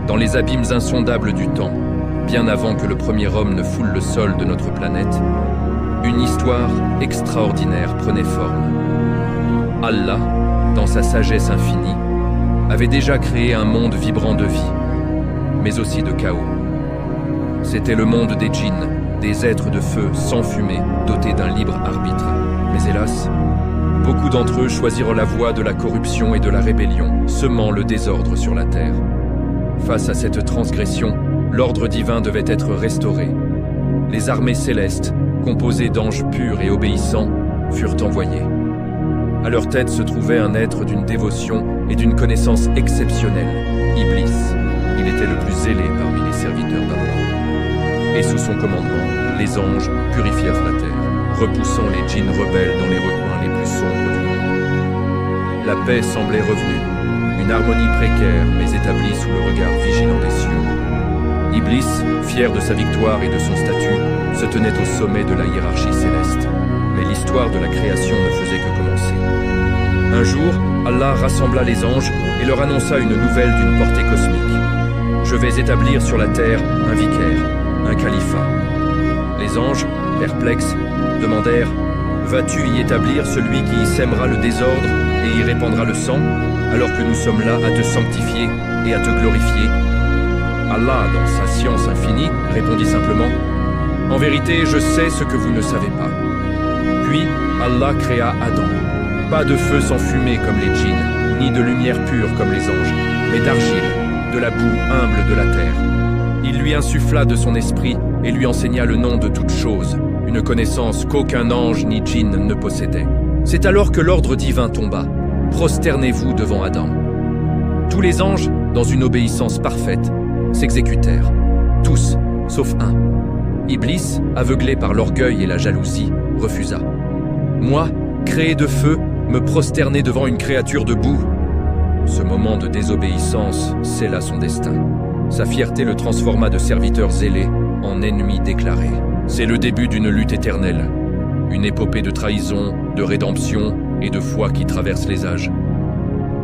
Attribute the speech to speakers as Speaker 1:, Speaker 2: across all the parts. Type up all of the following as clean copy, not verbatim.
Speaker 1: dans les abîmes insondables du temps, bien avant que le premier homme ne foule le sol de notre planète, une histoire extraordinaire prenait forme. Allah, dans sa sagesse infinie, avait déjà créé un monde vibrant de vie, mais aussi de chaos. C'était le monde des djinns, des êtres de feu sans fumée, dotés d'un libre arbitre. Mais hélas, beaucoup d'entre eux choisirent la voie de la corruption et de la rébellion, semant le désordre sur la terre. Face à cette transgression, l'ordre divin devait être restauré. Les armées célestes, composées d'anges purs et obéissants, furent envoyées. À leur tête se trouvait un être d'une dévotion et d'une connaissance exceptionnelle, Iblis. Il était le plus zélé parmi les serviteurs d'Allah. Et sous son commandement, les anges purifièrent la terre, repoussant les djinns rebelles dans les recoins les plus sombres du monde. La paix semblait revenue, une harmonie précaire mais établie sous le regard vigilant des cieux. Iblis, fier de sa victoire et de son statut, se tenait au sommet de la hiérarchie céleste. Mais l'histoire de la création ne faisait que commencer. Un jour, Allah rassembla les anges et leur annonça une nouvelle d'une portée cosmique. « Je vais établir sur la terre un vicaire, un califat. » Les anges, perplexes, demandèrent « Vas-tu y établir celui qui y sèmera le désordre et y répandra le sang, alors que nous sommes là à te sanctifier et à te glorifier ?» Allah, dans sa science infinie, répondit simplement « En vérité, je sais ce que vous ne savez pas. » Puis, Allah créa Adam. Pas de feu sans fumée comme les djinns, ni de lumière pure comme les anges, mais d'argile, de la boue humble de la terre. Il lui insuffla de son esprit et lui enseigna le nom de toute chose, une connaissance qu'aucun ange ni djinn ne possédait. C'est alors que l'ordre divin tomba. Prosternez-vous devant Adam. Tous les anges, dans une obéissance parfaite, s'exécutèrent. Tous, sauf un. Iblis, aveuglé par l'orgueil et la jalousie, refusa. Moi, créé de feu, me prosterner devant une créature de boue. Ce moment de désobéissance scella son destin. Sa fierté le transforma de serviteur zélé en ennemi déclaré. C'est le début d'une lutte éternelle, une épopée de trahison, de rédemption et de foi qui traverse les âges.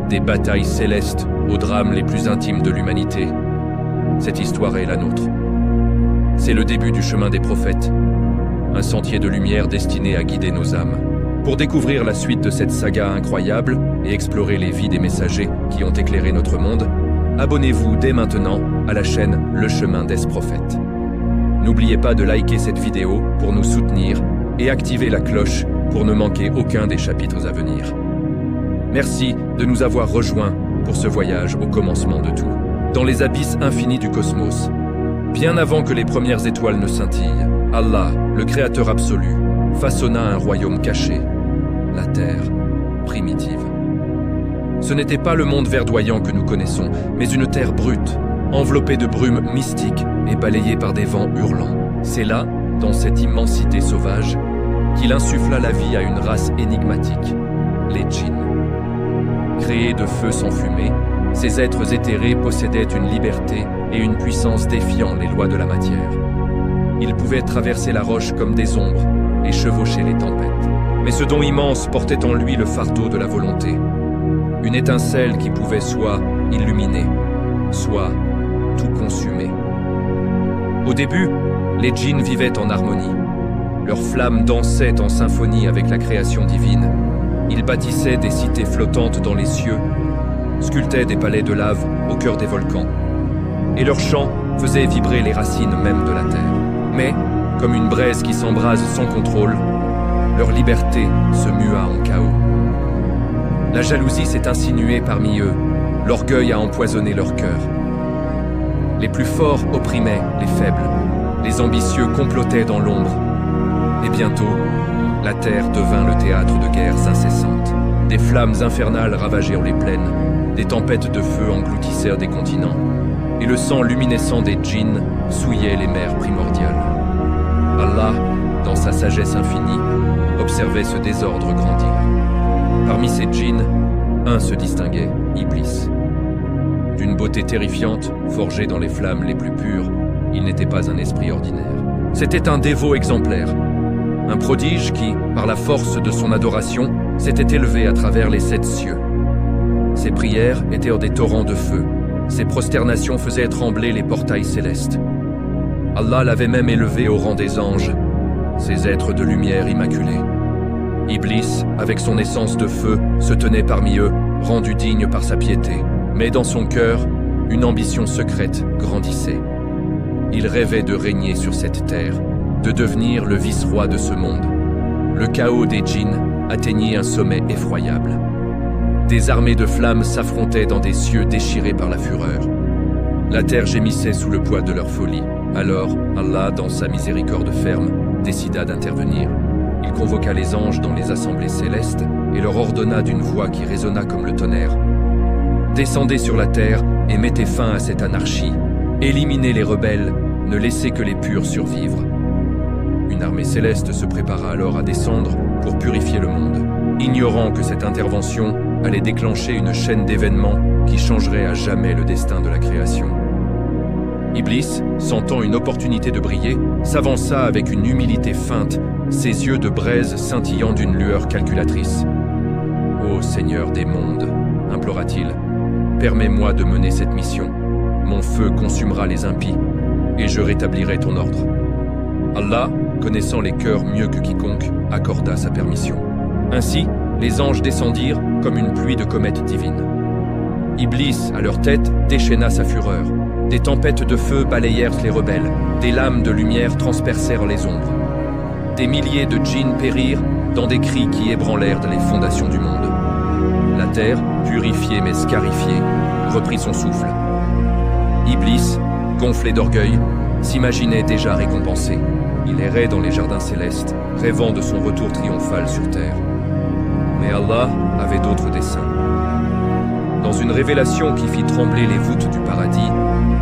Speaker 1: Des batailles célestes aux drames les plus intimes de l'humanité. Cette histoire est la nôtre. C'est le début du chemin des prophètes, un sentier de lumière destiné à guider nos âmes. Pour découvrir la suite de cette saga incroyable et explorer les vies des messagers qui ont éclairé notre monde, abonnez-vous dès maintenant à la chaîne Le Chemin des Prophètes. N'oubliez pas de liker cette vidéo pour nous soutenir et activer la cloche pour ne manquer aucun des chapitres à venir. Merci de nous avoir rejoints pour ce voyage au commencement de tout, dans les abysses infinis du cosmos. Bien avant que les premières étoiles ne scintillent, Allah, le Créateur absolu, façonna un royaume caché, la Terre primitive. Ce n'était pas le monde verdoyant que nous connaissons, mais une terre brute, enveloppée de brumes mystiques et balayée par des vents hurlants. C'est là, dans cette immensité sauvage, qu'il insuffla la vie à une race énigmatique, les djinns. Créés de feu sans fumée, ces êtres éthérés possédaient une liberté et une puissance défiant les lois de la matière. Ils pouvaient traverser la roche comme des ombres et chevaucher les tempêtes. Mais ce don immense portait en lui le fardeau de la volonté. Une étincelle qui pouvait soit illuminer, soit tout consumer. Au début, les djinns vivaient en harmonie. Leurs flammes dansaient en symphonie avec la création divine. Ils bâtissaient des cités flottantes dans les cieux, sculptaient des palais de lave au cœur des volcans. Et leurs chants faisaient vibrer les racines même de la terre. Mais, comme une braise qui s'embrase sans contrôle, leur liberté se mua en chaos. La jalousie s'est insinuée parmi eux, l'orgueil a empoisonné leur cœur. Les plus forts opprimaient les faibles, les ambitieux complotaient dans l'ombre. Et bientôt, la terre devint le théâtre de guerres incessantes. Des flammes infernales ravagèrent les plaines, des tempêtes de feu engloutissèrent des continents, et le sang luminescent des djinns souillait les mers primordiales. Allah, dans sa sagesse infinie, observait ce désordre grandir. Parmi ces djinns, un se distinguait, Iblis. D'une beauté terrifiante, forgé dans les flammes les plus pures, il n'était pas un esprit ordinaire. C'était un dévot exemplaire, un prodige qui, par la force de son adoration, s'était élevé à travers les 7 cieux. Ses prières étaient des torrents de feu, ses prosternations faisaient trembler les portails célestes. Allah l'avait même élevé au rang des anges, ces êtres de lumière immaculés. Iblis, avec son essence de feu, se tenait parmi eux, rendu digne par sa piété. Mais dans son cœur, une ambition secrète grandissait. Il rêvait de régner sur cette terre, de devenir le vice-roi de ce monde. Le chaos des djinns atteignit un sommet effroyable. Des armées de flammes s'affrontaient dans des cieux déchirés par la fureur. La terre gémissait sous le poids de leur folie. Alors, Allah, dans sa miséricorde ferme, décida d'intervenir. Il convoqua les anges dans les assemblées célestes et leur ordonna d'une voix qui résonna comme le tonnerre. Descendez sur la terre et mettez fin à cette anarchie. Éliminez les rebelles, ne laissez que les purs survivre. Une armée céleste se prépara alors à descendre pour purifier le monde, ignorant que cette intervention allait déclencher une chaîne d'événements qui changerait à jamais le destin de la création. Iblis, sentant une opportunité de briller, s'avança avec une humilité feinte, ses yeux de braise scintillant d'une lueur calculatrice. « Ô Seigneur des mondes !» implora-t-il, « permets-moi de mener cette mission. Mon feu consumera les impies, et je rétablirai ton ordre. » Allah, connaissant les cœurs mieux que quiconque, accorda sa permission. Ainsi, les anges descendirent comme une pluie de comètes divines. Iblis, à leur tête, déchaîna sa fureur. Des tempêtes de feu balayèrent les rebelles, des lames de lumière transpercèrent les ombres. Des milliers de djinns périrent dans des cris qui ébranlèrent les fondations du monde. La terre, purifiée mais scarifiée, reprit son souffle. Iblis, gonflé d'orgueil, s'imaginait déjà récompensé. Il errait dans les jardins célestes, rêvant de son retour triomphal sur terre. Mais Allah avait d'autres desseins. Dans une révélation qui fit trembler les voûtes du paradis,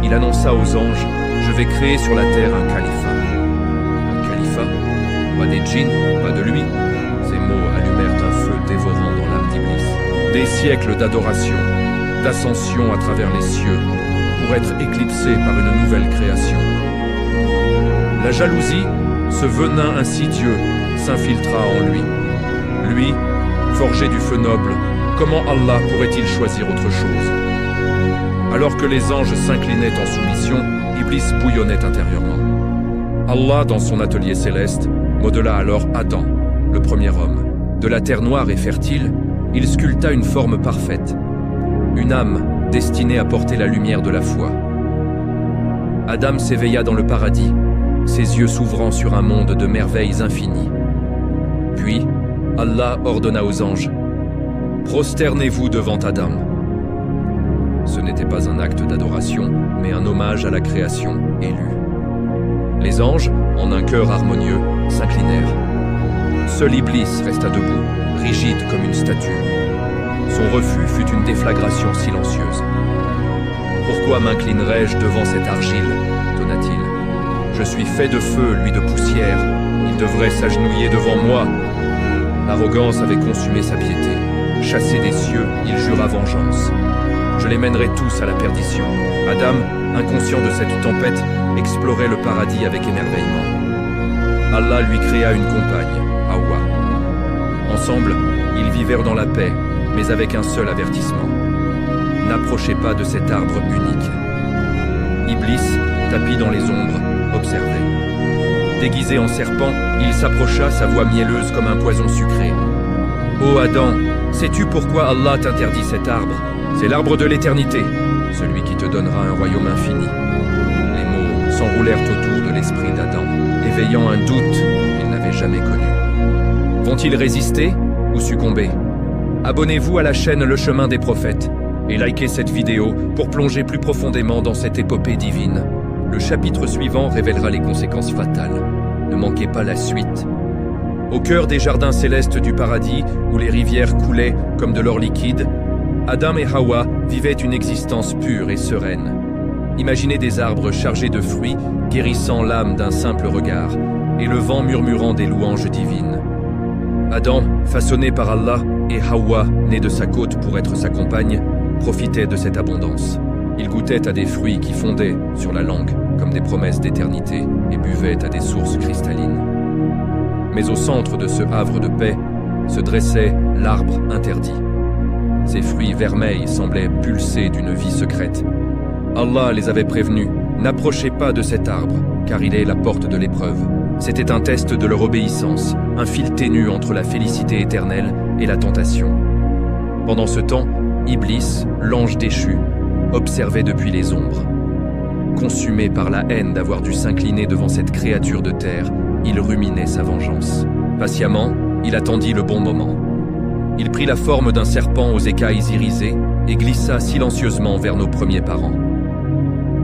Speaker 1: il annonça aux anges « Je vais créer sur la terre un califat ». Un califat? Pas des djinns, pas de lui. Ces mots allumèrent un feu dévorant dans l'âme d'Iblis. Des siècles d'adoration, d'ascension à travers les cieux, pour être éclipsés par une nouvelle création. La jalousie, ce venin insidieux, s'infiltra en lui. Lui, forgé du feu noble, comment Allah pourrait-il choisir autre chose? Alors que les anges s'inclinaient en soumission, Iblis bouillonnait intérieurement. Allah, dans son atelier céleste, modela alors Adam, le premier homme. De la terre noire et fertile, il sculpta une forme parfaite, une âme destinée à porter la lumière de la foi. Adam s'éveilla dans le paradis, ses yeux s'ouvrant sur un monde de merveilles infinies. Puis, Allah ordonna aux anges « Prosternez-vous devant Adam ». Ce n'était pas un acte d'adoration, mais un hommage à la création élue. Les anges, en un chœur harmonieux, s'inclinèrent. Seul Iblis resta debout, rigide comme une statue. Son refus fut une déflagration silencieuse. « Pourquoi m'inclinerais-je devant cette argile ?» tonna-t-il. « Je suis fait de feu, lui de poussière. Il devrait s'agenouiller devant moi. » L'arrogance avait consumé sa piété. Chassé des cieux, il jura vengeance. « Je les mènerai tous à la perdition. » Adam, inconscient de cette tempête, explorait le paradis avec émerveillement. Allah lui créa une compagne, Hawa. Ensemble, ils vivèrent dans la paix, mais avec un seul avertissement. N'approchez pas de cet arbre unique. Iblis, tapi dans les ombres, observait. Déguisé en serpent, il s'approcha, sa voix mielleuse comme un poison sucré. « Ô Adam, sais-tu pourquoi Allah t'interdit cet arbre? C'est l'arbre de l'éternité, celui qui te donnera un royaume infini. » Les mots s'enroulèrent autour de l'esprit d'Adam, éveillant un doute qu'il n'avait jamais connu. Vont-ils résister ou succomber? Abonnez-vous à la chaîne Le Chemin des Prophètes et likez cette vidéo pour plonger plus profondément dans cette épopée divine. Le chapitre suivant révélera les conséquences fatales. Ne manquez pas la suite. Au cœur des jardins célestes du paradis, où les rivières coulaient comme de l'or liquide, Adam et Hawa vivaient une existence pure et sereine. Imaginez des arbres chargés de fruits, guérissant l'âme d'un simple regard, et le vent murmurant des louanges divines. Adam, façonné par Allah, et Hawa, né de sa côte pour être sa compagne, profitaient de cette abondance. Ils goûtaient à des fruits qui fondaient sur la langue, comme des promesses d'éternité, et buvaient à des sources cristallines. Mais au centre de ce havre de paix se dressait l'arbre interdit. Ses fruits vermeils semblaient pulser d'une vie secrète, Allah les avait prévenus, n'approchez pas de cet arbre, car il est la porte de l'épreuve. C'était un test de leur obéissance, un fil ténu entre la félicité éternelle et la tentation. Pendant ce temps, Iblis, l'ange déchu, observait depuis les ombres. Consumé par la haine d'avoir dû s'incliner devant cette créature de terre, il ruminait sa vengeance. Patiemment, il attendit le bon moment. Il prit la forme d'un serpent aux écailles irisées et glissa silencieusement vers nos premiers parents.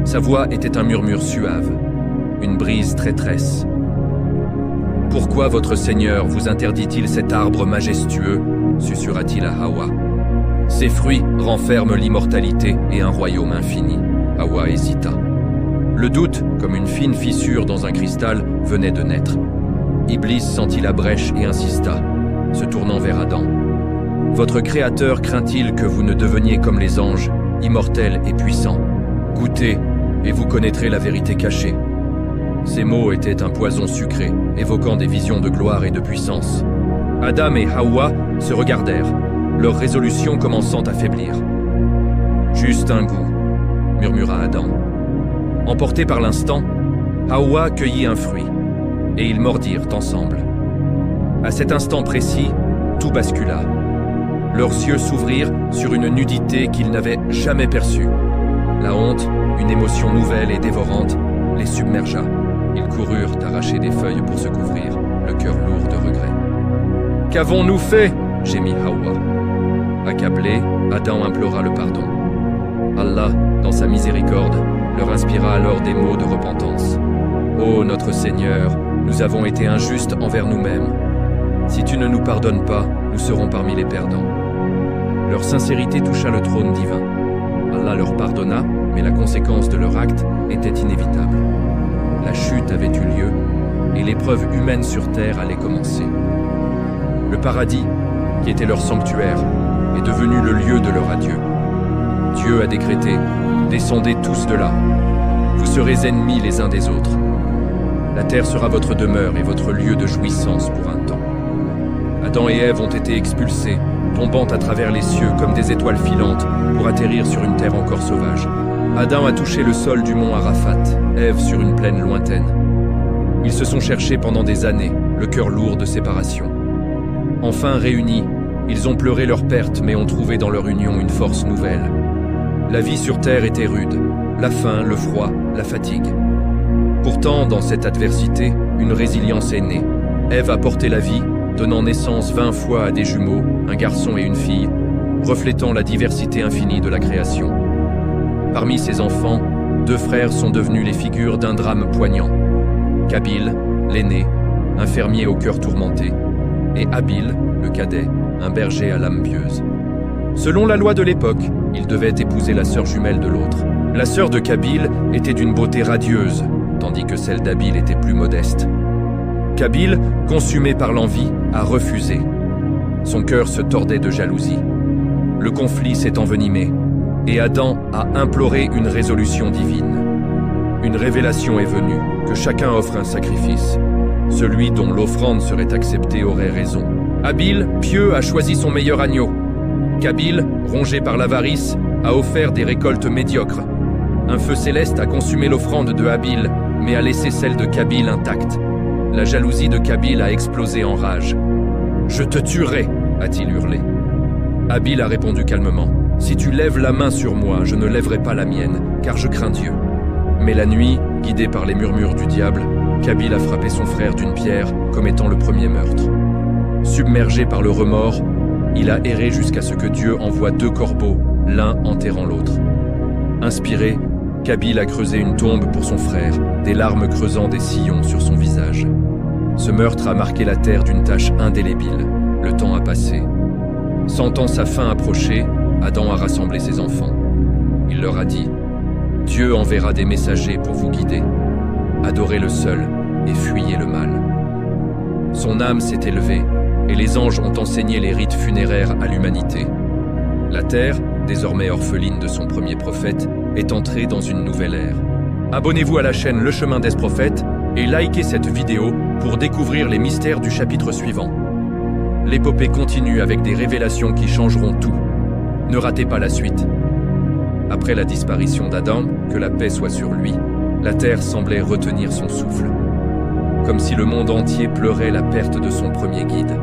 Speaker 1: Sa voix était un murmure suave, une brise traîtresse. « Pourquoi votre Seigneur vous interdit-il cet arbre majestueux ?» susurra-t-il à Hawa. « Ces fruits renferment l'immortalité et un royaume infini. » Hawa hésita. Le doute, comme une fine fissure dans un cristal, venait de naître. Iblis sentit la brèche et insista, se tournant vers Adam. « Votre Créateur craint-il que vous ne deveniez comme les anges, immortels et puissants? Goûtez, et vous connaîtrez la vérité cachée. » Ces mots étaient un poison sucré, évoquant des visions de gloire et de puissance. Adam et Hawa se regardèrent, leur résolution commençant à faiblir. « Juste un goût, » murmura Adam. Emporté par l'instant, Hawa cueillit un fruit, et ils mordirent ensemble. À cet instant précis, tout bascula. Leurs yeux s'ouvrirent sur une nudité qu'ils n'avaient jamais perçue. La honte, une émotion nouvelle et dévorante, les submergea. Ils coururent arracher des feuilles pour se couvrir, le cœur lourd de regret. « Qu'avons-nous fait ?» gémit Hawa. Accablé, Adam implora le pardon. Allah, dans sa miséricorde, leur inspira alors des mots de repentance. « Ô notre Seigneur, nous avons été injustes envers nous-mêmes. Si tu ne nous pardonnes pas, nous serons parmi les perdants. » Leur sincérité toucha le trône divin. Allah leur pardonna, mais la conséquence de leur acte était inévitable. La chute avait eu lieu, et l'épreuve humaine sur terre allait commencer. Le paradis, qui était leur sanctuaire, est devenu le lieu de leur adieu. Dieu a décrété « Descendez tous de là. Vous serez ennemis les uns des autres. La terre sera votre demeure et votre lieu de jouissance pour un temps. » Adam et Ève ont été expulsés, tombant à travers les cieux comme des étoiles filantes pour atterrir sur une terre encore sauvage. Adam a touché le sol du mont Arafat, Ève sur une plaine lointaine. Ils se sont cherchés pendant des années, le cœur lourd de séparation. Enfin réunis, ils ont pleuré leur perte mais ont trouvé dans leur union une force nouvelle. La vie sur terre était rude, la faim, le froid, la fatigue. Pourtant, dans cette adversité, une résilience est née. Ève a porté la vie, donnant naissance 20 fois à des jumeaux, un garçon et une fille, reflétant la diversité infinie de la création. Parmi ces enfants, 2 frères sont devenus les figures d'un drame poignant. Kabil, l'aîné, un fermier au cœur tourmenté, et Habil, le cadet, un berger à l'âme pieuse. Selon la loi de l'époque, il devait épouser la sœur jumelle de l'autre. La sœur de Kabil était d'une beauté radieuse, tandis que celle d'Habil était plus modeste. Kabil, consumé par l'envie, a refusé. Son cœur se tordait de jalousie. Le conflit s'est envenimé, et Adam a imploré une résolution divine. Une révélation est venue, que chacun offre un sacrifice. Celui dont l'offrande serait acceptée aurait raison. Habil, pieux, a choisi son meilleur agneau. Kabil, rongé par l'avarice, a offert des récoltes médiocres. Un feu céleste a consumé l'offrande de Habil, mais a laissé celle de Kabil intacte. La jalousie de Kabil a explosé en rage. « Je te tuerai !» a-t-il hurlé. Habil a répondu calmement. « Si tu lèves la main sur moi, je ne lèverai pas la mienne, car je crains Dieu. » Mais la nuit, guidé par les murmures du diable, Kabil a frappé son frère d'une pierre, commettant le premier meurtre. Submergé par le remords, il a erré jusqu'à ce que Dieu envoie 2 corbeaux, l'un enterrant l'autre. Inspiré, Kabil a creusé une tombe pour son frère, des larmes creusant des sillons sur son visage. Ce meurtre a marqué la terre d'une tache indélébile. Le temps a passé. Sentant sa fin approcher, Adam a rassemblé ses enfants. Il leur a dit « Dieu enverra des messagers pour vous guider. Adorez le seul et fuyez le mal. » Son âme s'est élevée, et les anges ont enseigné les rites funéraires à l'humanité. La terre, désormais orpheline de son premier prophète, est entrée dans une nouvelle ère. Abonnez-vous à la chaîne Le Chemin des Prophètes et likez cette vidéo pour découvrir les mystères du chapitre suivant. L'épopée continue avec des révélations qui changeront tout. Ne ratez pas la suite. Après la disparition d'Adam, que la paix soit sur lui, la terre semblait retenir son souffle, comme si le monde entier pleurait la perte de son premier guide.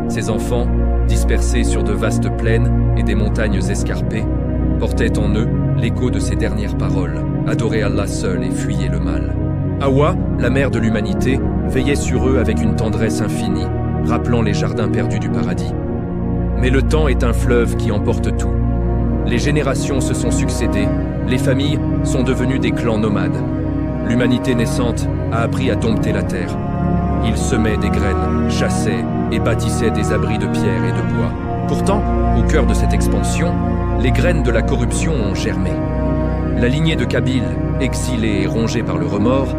Speaker 1: Ses enfants, dispersés sur de vastes plaines et des montagnes escarpées, portaient en eux l'écho de ses dernières paroles. Adorez Allah seul et fuyez le mal. Hawa, la mère de l'humanité, veillait sur eux avec une tendresse infinie, rappelant les jardins perdus du paradis. Mais le temps est un fleuve qui emporte tout. Les générations se sont succédées, les familles sont devenues des clans nomades. L'humanité naissante a appris à dompter la terre. Ils semaient des graines, chassaient et bâtissaient des abris de pierre et de bois. Pourtant, au cœur de cette expansion, les graines de la corruption ont germé. La lignée de Kabyles, exilée et rongée par le remords,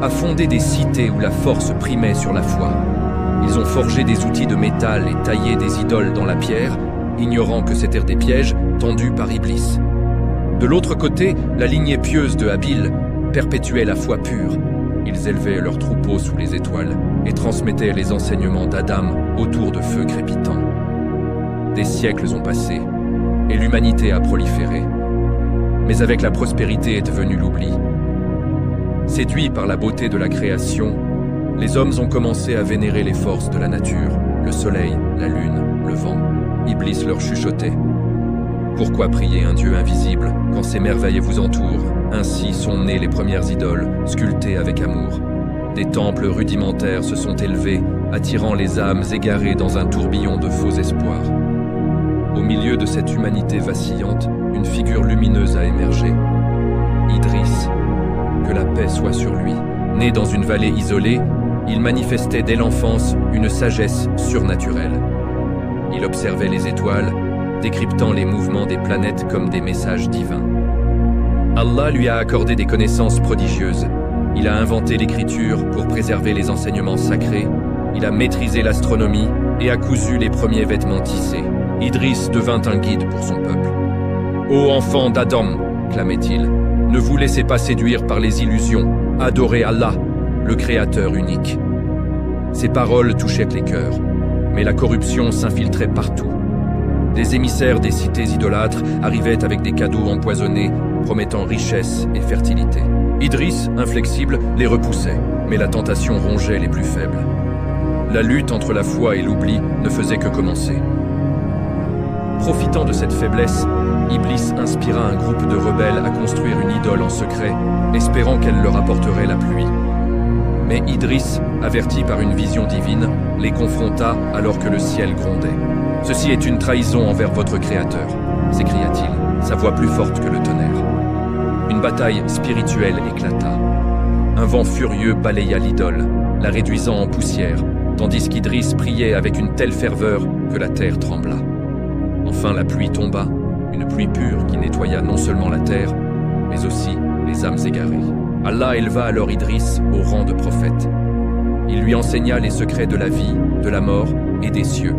Speaker 1: a fondé des cités où la force primait sur la foi. Ils ont forgé des outils de métal et taillé des idoles dans la pierre, ignorant que c'étaient des pièges tendus par Iblis. De l'autre côté, la lignée pieuse de Habil perpétuait la foi pure. Ils élevaient leurs troupeaux sous les étoiles et transmettaient les enseignements d'Adam autour de feux crépitants. Des siècles ont passé et l'humanité a proliféré. Mais avec la prospérité est venu l'oubli. Séduits par la beauté de la création, les hommes ont commencé à vénérer les forces de la nature, le soleil, la lune, le vent. Iblis leur chuchotait. Pourquoi prier un Dieu invisible quand ces merveilles vous entourent? Ainsi sont nées les premières idoles, sculptées avec amour. Des temples rudimentaires se sont élevés, attirant les âmes égarées dans un tourbillon de faux espoirs. Au milieu de cette humanité vacillante, une figure lumineuse a émergé. Idriss, que la paix soit sur lui. Né dans une vallée isolée, il manifestait dès l'enfance une sagesse surnaturelle. Il observait les étoiles, décryptant les mouvements des planètes comme des messages divins. Allah lui a accordé des connaissances prodigieuses. Il a inventé l'écriture pour préserver les enseignements sacrés. Il a maîtrisé l'astronomie et a cousu les premiers vêtements tissés. Idriss devint un guide pour son peuple. « Ô enfants d'Adam !» clamait-il. « Ne vous laissez pas séduire par les illusions. Adorez Allah, le Créateur unique. » Ces paroles touchaient les cœurs, mais la corruption s'infiltrait partout. Des émissaires des cités idolâtres arrivaient avec des cadeaux empoisonnés, promettant richesse et fertilité. Idriss, inflexible, les repoussait, mais la tentation rongeait les plus faibles. La lutte entre la foi et l'oubli ne faisait que commencer. Profitant de cette faiblesse, Iblis inspira un groupe de rebelles à construire une idole en secret, espérant qu'elle leur apporterait la pluie. Mais Idriss, averti par une vision divine, les confronta alors que le ciel grondait. « Ceci est une trahison envers votre Créateur », s'écria-t-il, sa voix plus forte que le tonnerre. Une bataille spirituelle éclata. Un vent furieux balaya l'idole, la réduisant en poussière, tandis qu'Idriss priait avec une telle ferveur que la terre trembla. Enfin la pluie tomba, une pluie pure qui nettoya non seulement la terre, mais aussi les âmes égarées. Allah éleva alors Idriss au rang de prophète. Il lui enseigna les secrets de la vie, de la mort et des cieux.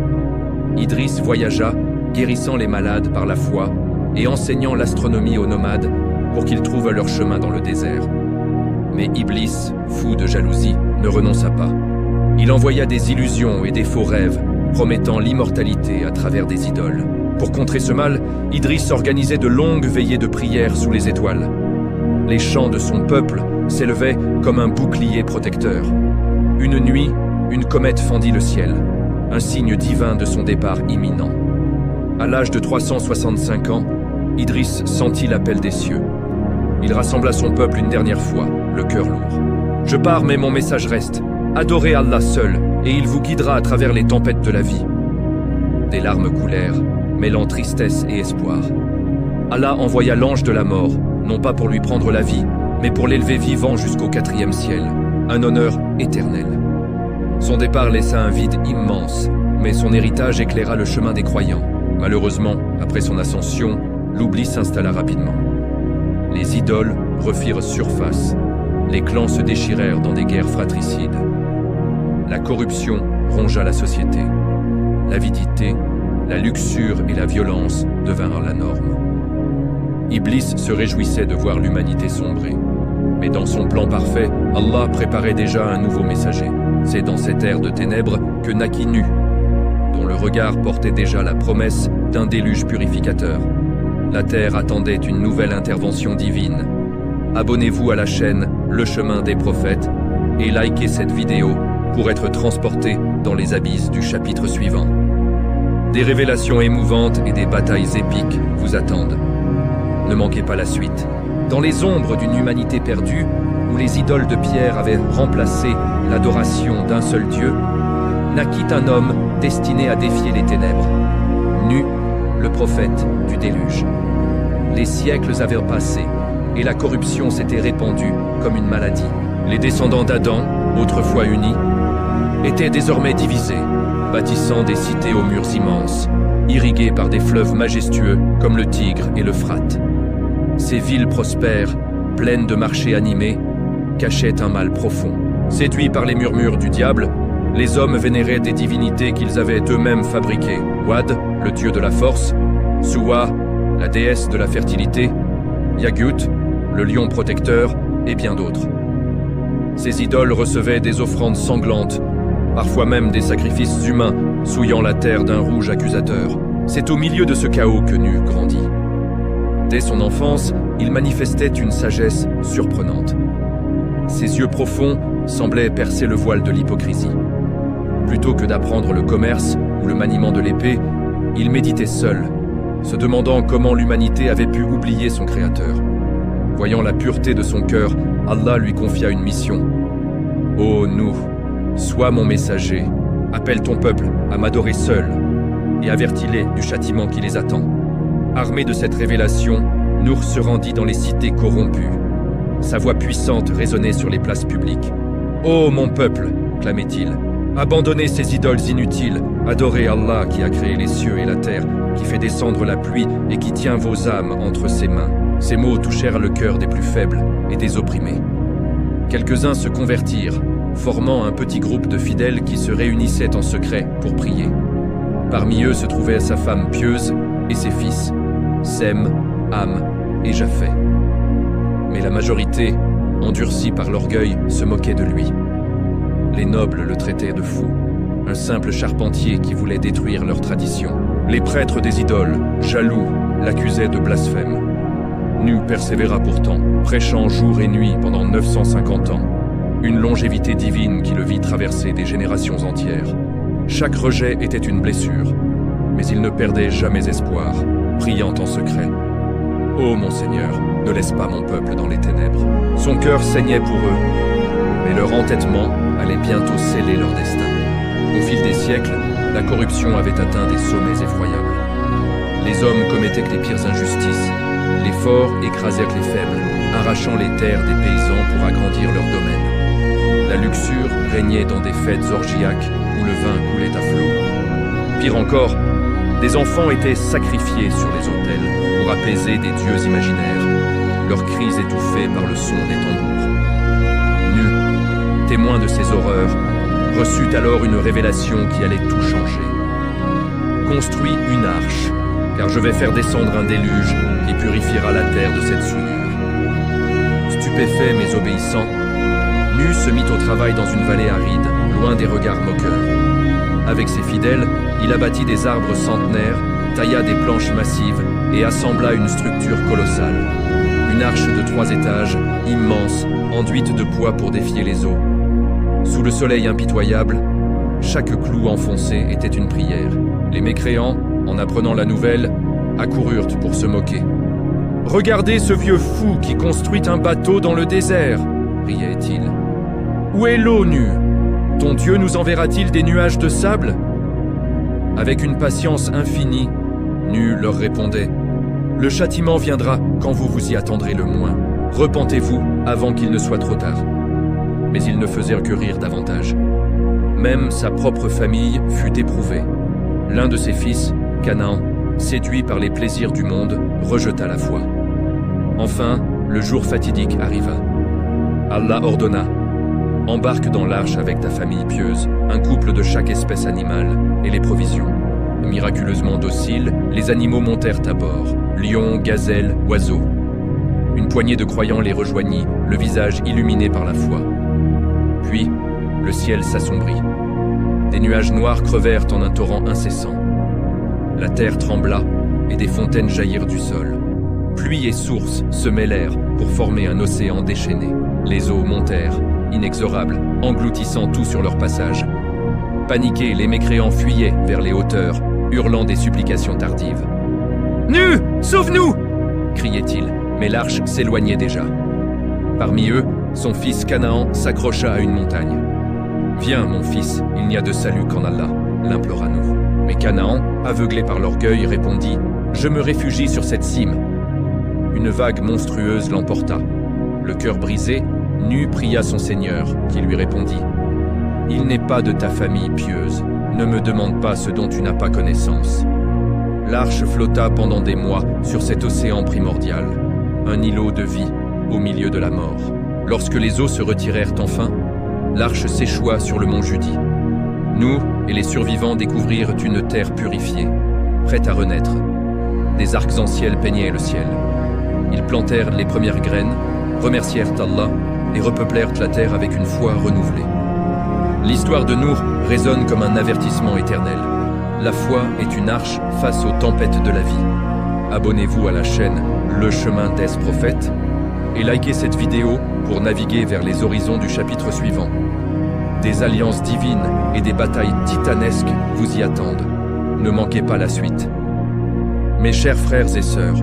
Speaker 1: Idriss voyagea, guérissant les malades par la foi et enseignant l'astronomie aux nomades pour qu'ils trouvent leur chemin dans le désert. Mais Iblis, fou de jalousie, ne renonça pas. Il envoya des illusions et des faux rêves, promettant l'immortalité à travers des idoles. Pour contrer ce mal, Idriss organisait de longues veillées de prière sous les étoiles. Les chants de son peuple s'élevaient comme un bouclier protecteur. Une nuit, une comète fendit le ciel, un signe divin de son départ imminent. À l'âge de 365 ans, Idriss sentit l'appel des cieux. Il rassembla son peuple une dernière fois, le cœur lourd. « Je pars, mais mon message reste. Adorez Allah seul, et il vous guidera à travers les tempêtes de la vie. » Des larmes coulèrent, mêlant tristesse et espoir. Allah envoya l'ange de la mort, non pas pour lui prendre la vie, mais pour l'élever vivant jusqu'au 4e ciel, un honneur éternel. Son départ laissa un vide immense, mais son héritage éclaira le chemin des croyants. Malheureusement, après son ascension, l'oubli s'installa rapidement. Les idoles refirent surface, les clans se déchirèrent dans des guerres fratricides. La corruption rongea la société. L'avidité, la luxure et la violence devinrent la norme. Iblis se réjouissait de voir l'humanité sombrer. Mais dans son plan parfait, Allah préparait déjà un nouveau messager. C'est dans cette ère de ténèbres que naquit Nu, dont le regard portait déjà la promesse d'un déluge purificateur. La Terre attendait une nouvelle intervention divine. Abonnez-vous à la chaîne Le Chemin des Prophètes et likez cette vidéo pour être transporté dans les abysses du chapitre suivant. Des révélations émouvantes et des batailles épiques vous attendent. Ne manquez pas la suite. Dans les ombres d'une humanité perdue, où les idoles de pierre avaient remplacé l'adoration d'un seul Dieu, naquit un homme destiné à défier les ténèbres. Nu, le prophète du déluge. Les siècles avaient passé et la corruption s'était répandue comme une maladie. Les descendants d'Adam, autrefois unis, étaient désormais divisés, bâtissant des cités aux murs immenses, irriguées par des fleuves majestueux comme le Tigre et l'Euphrate. Ces villes prospères, pleines de marchés animés, cachaient un mal profond. Séduits par les murmures du diable, les hommes vénéraient des divinités qu'ils avaient eux-mêmes fabriquées. Wad, le dieu de la force, Suwa, la déesse de la fertilité, Yagut, le lion protecteur, et bien d'autres. Ces idoles recevaient des offrandes sanglantes, parfois même des sacrifices humains, souillant la terre d'un rouge accusateur. C'est au milieu de ce chaos que Nu grandit. Dès son enfance, il manifestait une sagesse surprenante. Ses yeux profonds semblaient percer le voile de l'hypocrisie. Plutôt que d'apprendre le commerce ou le maniement de l'épée, il méditait seul, se demandant comment l'humanité avait pu oublier son Créateur. Voyant la pureté de son cœur, Allah lui confia une mission. « Ô Nu, sois mon messager, appelle ton peuple à m'adorer seul et avertis-les du châtiment qui les attend. » Armé de cette révélation, Nour se rendit dans les cités corrompues. Sa voix puissante résonnait sur les places publiques. « Ô mon peuple, clamait-il, abandonnez ces idoles inutiles, adorez Allah qui a créé les cieux et la terre, qui fait descendre la pluie et qui tient vos âmes entre ses mains. » Ces mots touchèrent le cœur des plus faibles et des opprimés. Quelques-uns se convertirent, formant un petit groupe de fidèles qui se réunissaient en secret pour prier. Parmi eux se trouvait sa femme pieuse et ses fils, Sem, Ham et Japheth. Mais la majorité, endurcie par l'orgueil, se moquait de lui. Les nobles le traitaient de fou, un simple charpentier qui voulait détruire leur tradition. Les prêtres des idoles, jaloux, l'accusaient de blasphème. Nu persévéra pourtant, prêchant jour et nuit pendant 950 ans. Une longévité divine qui le vit traverser des générations entières. Chaque rejet était une blessure, mais il ne perdait jamais espoir, priant en secret. « Ô mon Seigneur, ne laisse pas mon peuple dans les ténèbres. » Son cœur saignait pour eux, mais leur entêtement allait bientôt sceller leur destin. Au fil des siècles, la corruption avait atteint des sommets effroyables. Les hommes commettaient les pires injustices. Les forts écrasèrent les faibles, arrachant les terres des paysans pour agrandir leurs domaines. La luxure régnait dans des fêtes orgiaques où le vin coulait à flots. Pire encore, des enfants étaient sacrifiés sur les autels pour apaiser des dieux imaginaires, leurs cris étouffés par le son des tambours. Nu, témoin de ces horreurs, reçut alors une révélation qui allait tout changer. Construis une arche, car je vais faire descendre un déluge qui purifiera la terre de cette souillure. Stupéfait mais obéissant, Nu se mit au travail dans une vallée aride, loin des regards moqueurs. Avec ses fidèles, il abattit des arbres centenaires, tailla des planches massives et assembla une structure colossale. Une arche de 3 étages, immense, enduite de poids pour défier les eaux. Sous le soleil impitoyable, chaque clou enfoncé était une prière. Les mécréants, en apprenant la nouvelle, accoururent pour se moquer. « Regardez ce vieux fou qui construit un bateau dans le désert !» riait-il. « Où est l'eau, Nu ? Ton Dieu nous enverra-t-il des nuages de sable ?» Avec une patience infinie, Nu leur répondait « Le châtiment viendra quand vous vous y attendrez le moins. Repentez-vous avant qu'il ne soit trop tard. » Mais ils ne faisait que rire davantage. Même sa propre famille fut éprouvée. L'un de ses fils, Canaan, séduit par les plaisirs du monde, rejeta la foi. Enfin, le jour fatidique arriva. Allah ordonna « Embarque dans l'arche avec ta famille pieuse, un couple de chaque espèce animale, et les provisions. » Miraculeusement dociles, les animaux montèrent à bord, lions, gazelles, oiseaux. Une poignée de croyants les rejoignit, le visage illuminé par la foi. Puis, le ciel s'assombrit. Des nuages noirs crevèrent en un torrent incessant. La terre trembla et des fontaines jaillirent du sol. Pluie et source se mêlèrent pour former un océan déchaîné. Les eaux montèrent, inexorables, engloutissant tout sur leur passage. Paniqués, les mécréants fuyaient vers les hauteurs, hurlant des supplications tardives. « Nu, sauve-nous !» criait-il, mais l'arche s'éloignait déjà. Parmi eux, son fils Canaan s'accrocha à une montagne. « Viens, mon fils, il n'y a de salut qu'en Allah », l'implora Nour. Mais Canaan, aveuglé par l'orgueil, répondit « Je me réfugie sur cette cime. » Une vague monstrueuse l'emporta. Le cœur brisé, Nu pria son Seigneur, qui lui répondit « Il n'est pas de ta famille pieuse, ne me demande pas ce dont tu n'as pas connaissance. » L'arche flotta pendant des mois sur cet océan primordial, un îlot de vie au milieu de la mort. Lorsque les eaux se retirèrent enfin, l'arche s'échoua sur le mont Judi. Nous et les survivants découvrirent une terre purifiée, prête à renaître. Des arcs-en-ciel peignaient le ciel. Ils plantèrent les premières graines, remercièrent Allah et repeuplèrent la terre avec une foi renouvelée. L'histoire de Nour résonne comme un avertissement éternel. La foi est une arche face aux tempêtes de la vie. Abonnez-vous à la chaîne Le Chemin des Prophètes et likez cette vidéo pour naviguer vers les horizons du chapitre suivant. Des alliances divines et des batailles titanesques vous y attendent. Ne manquez pas la suite. Mes chers frères et sœurs,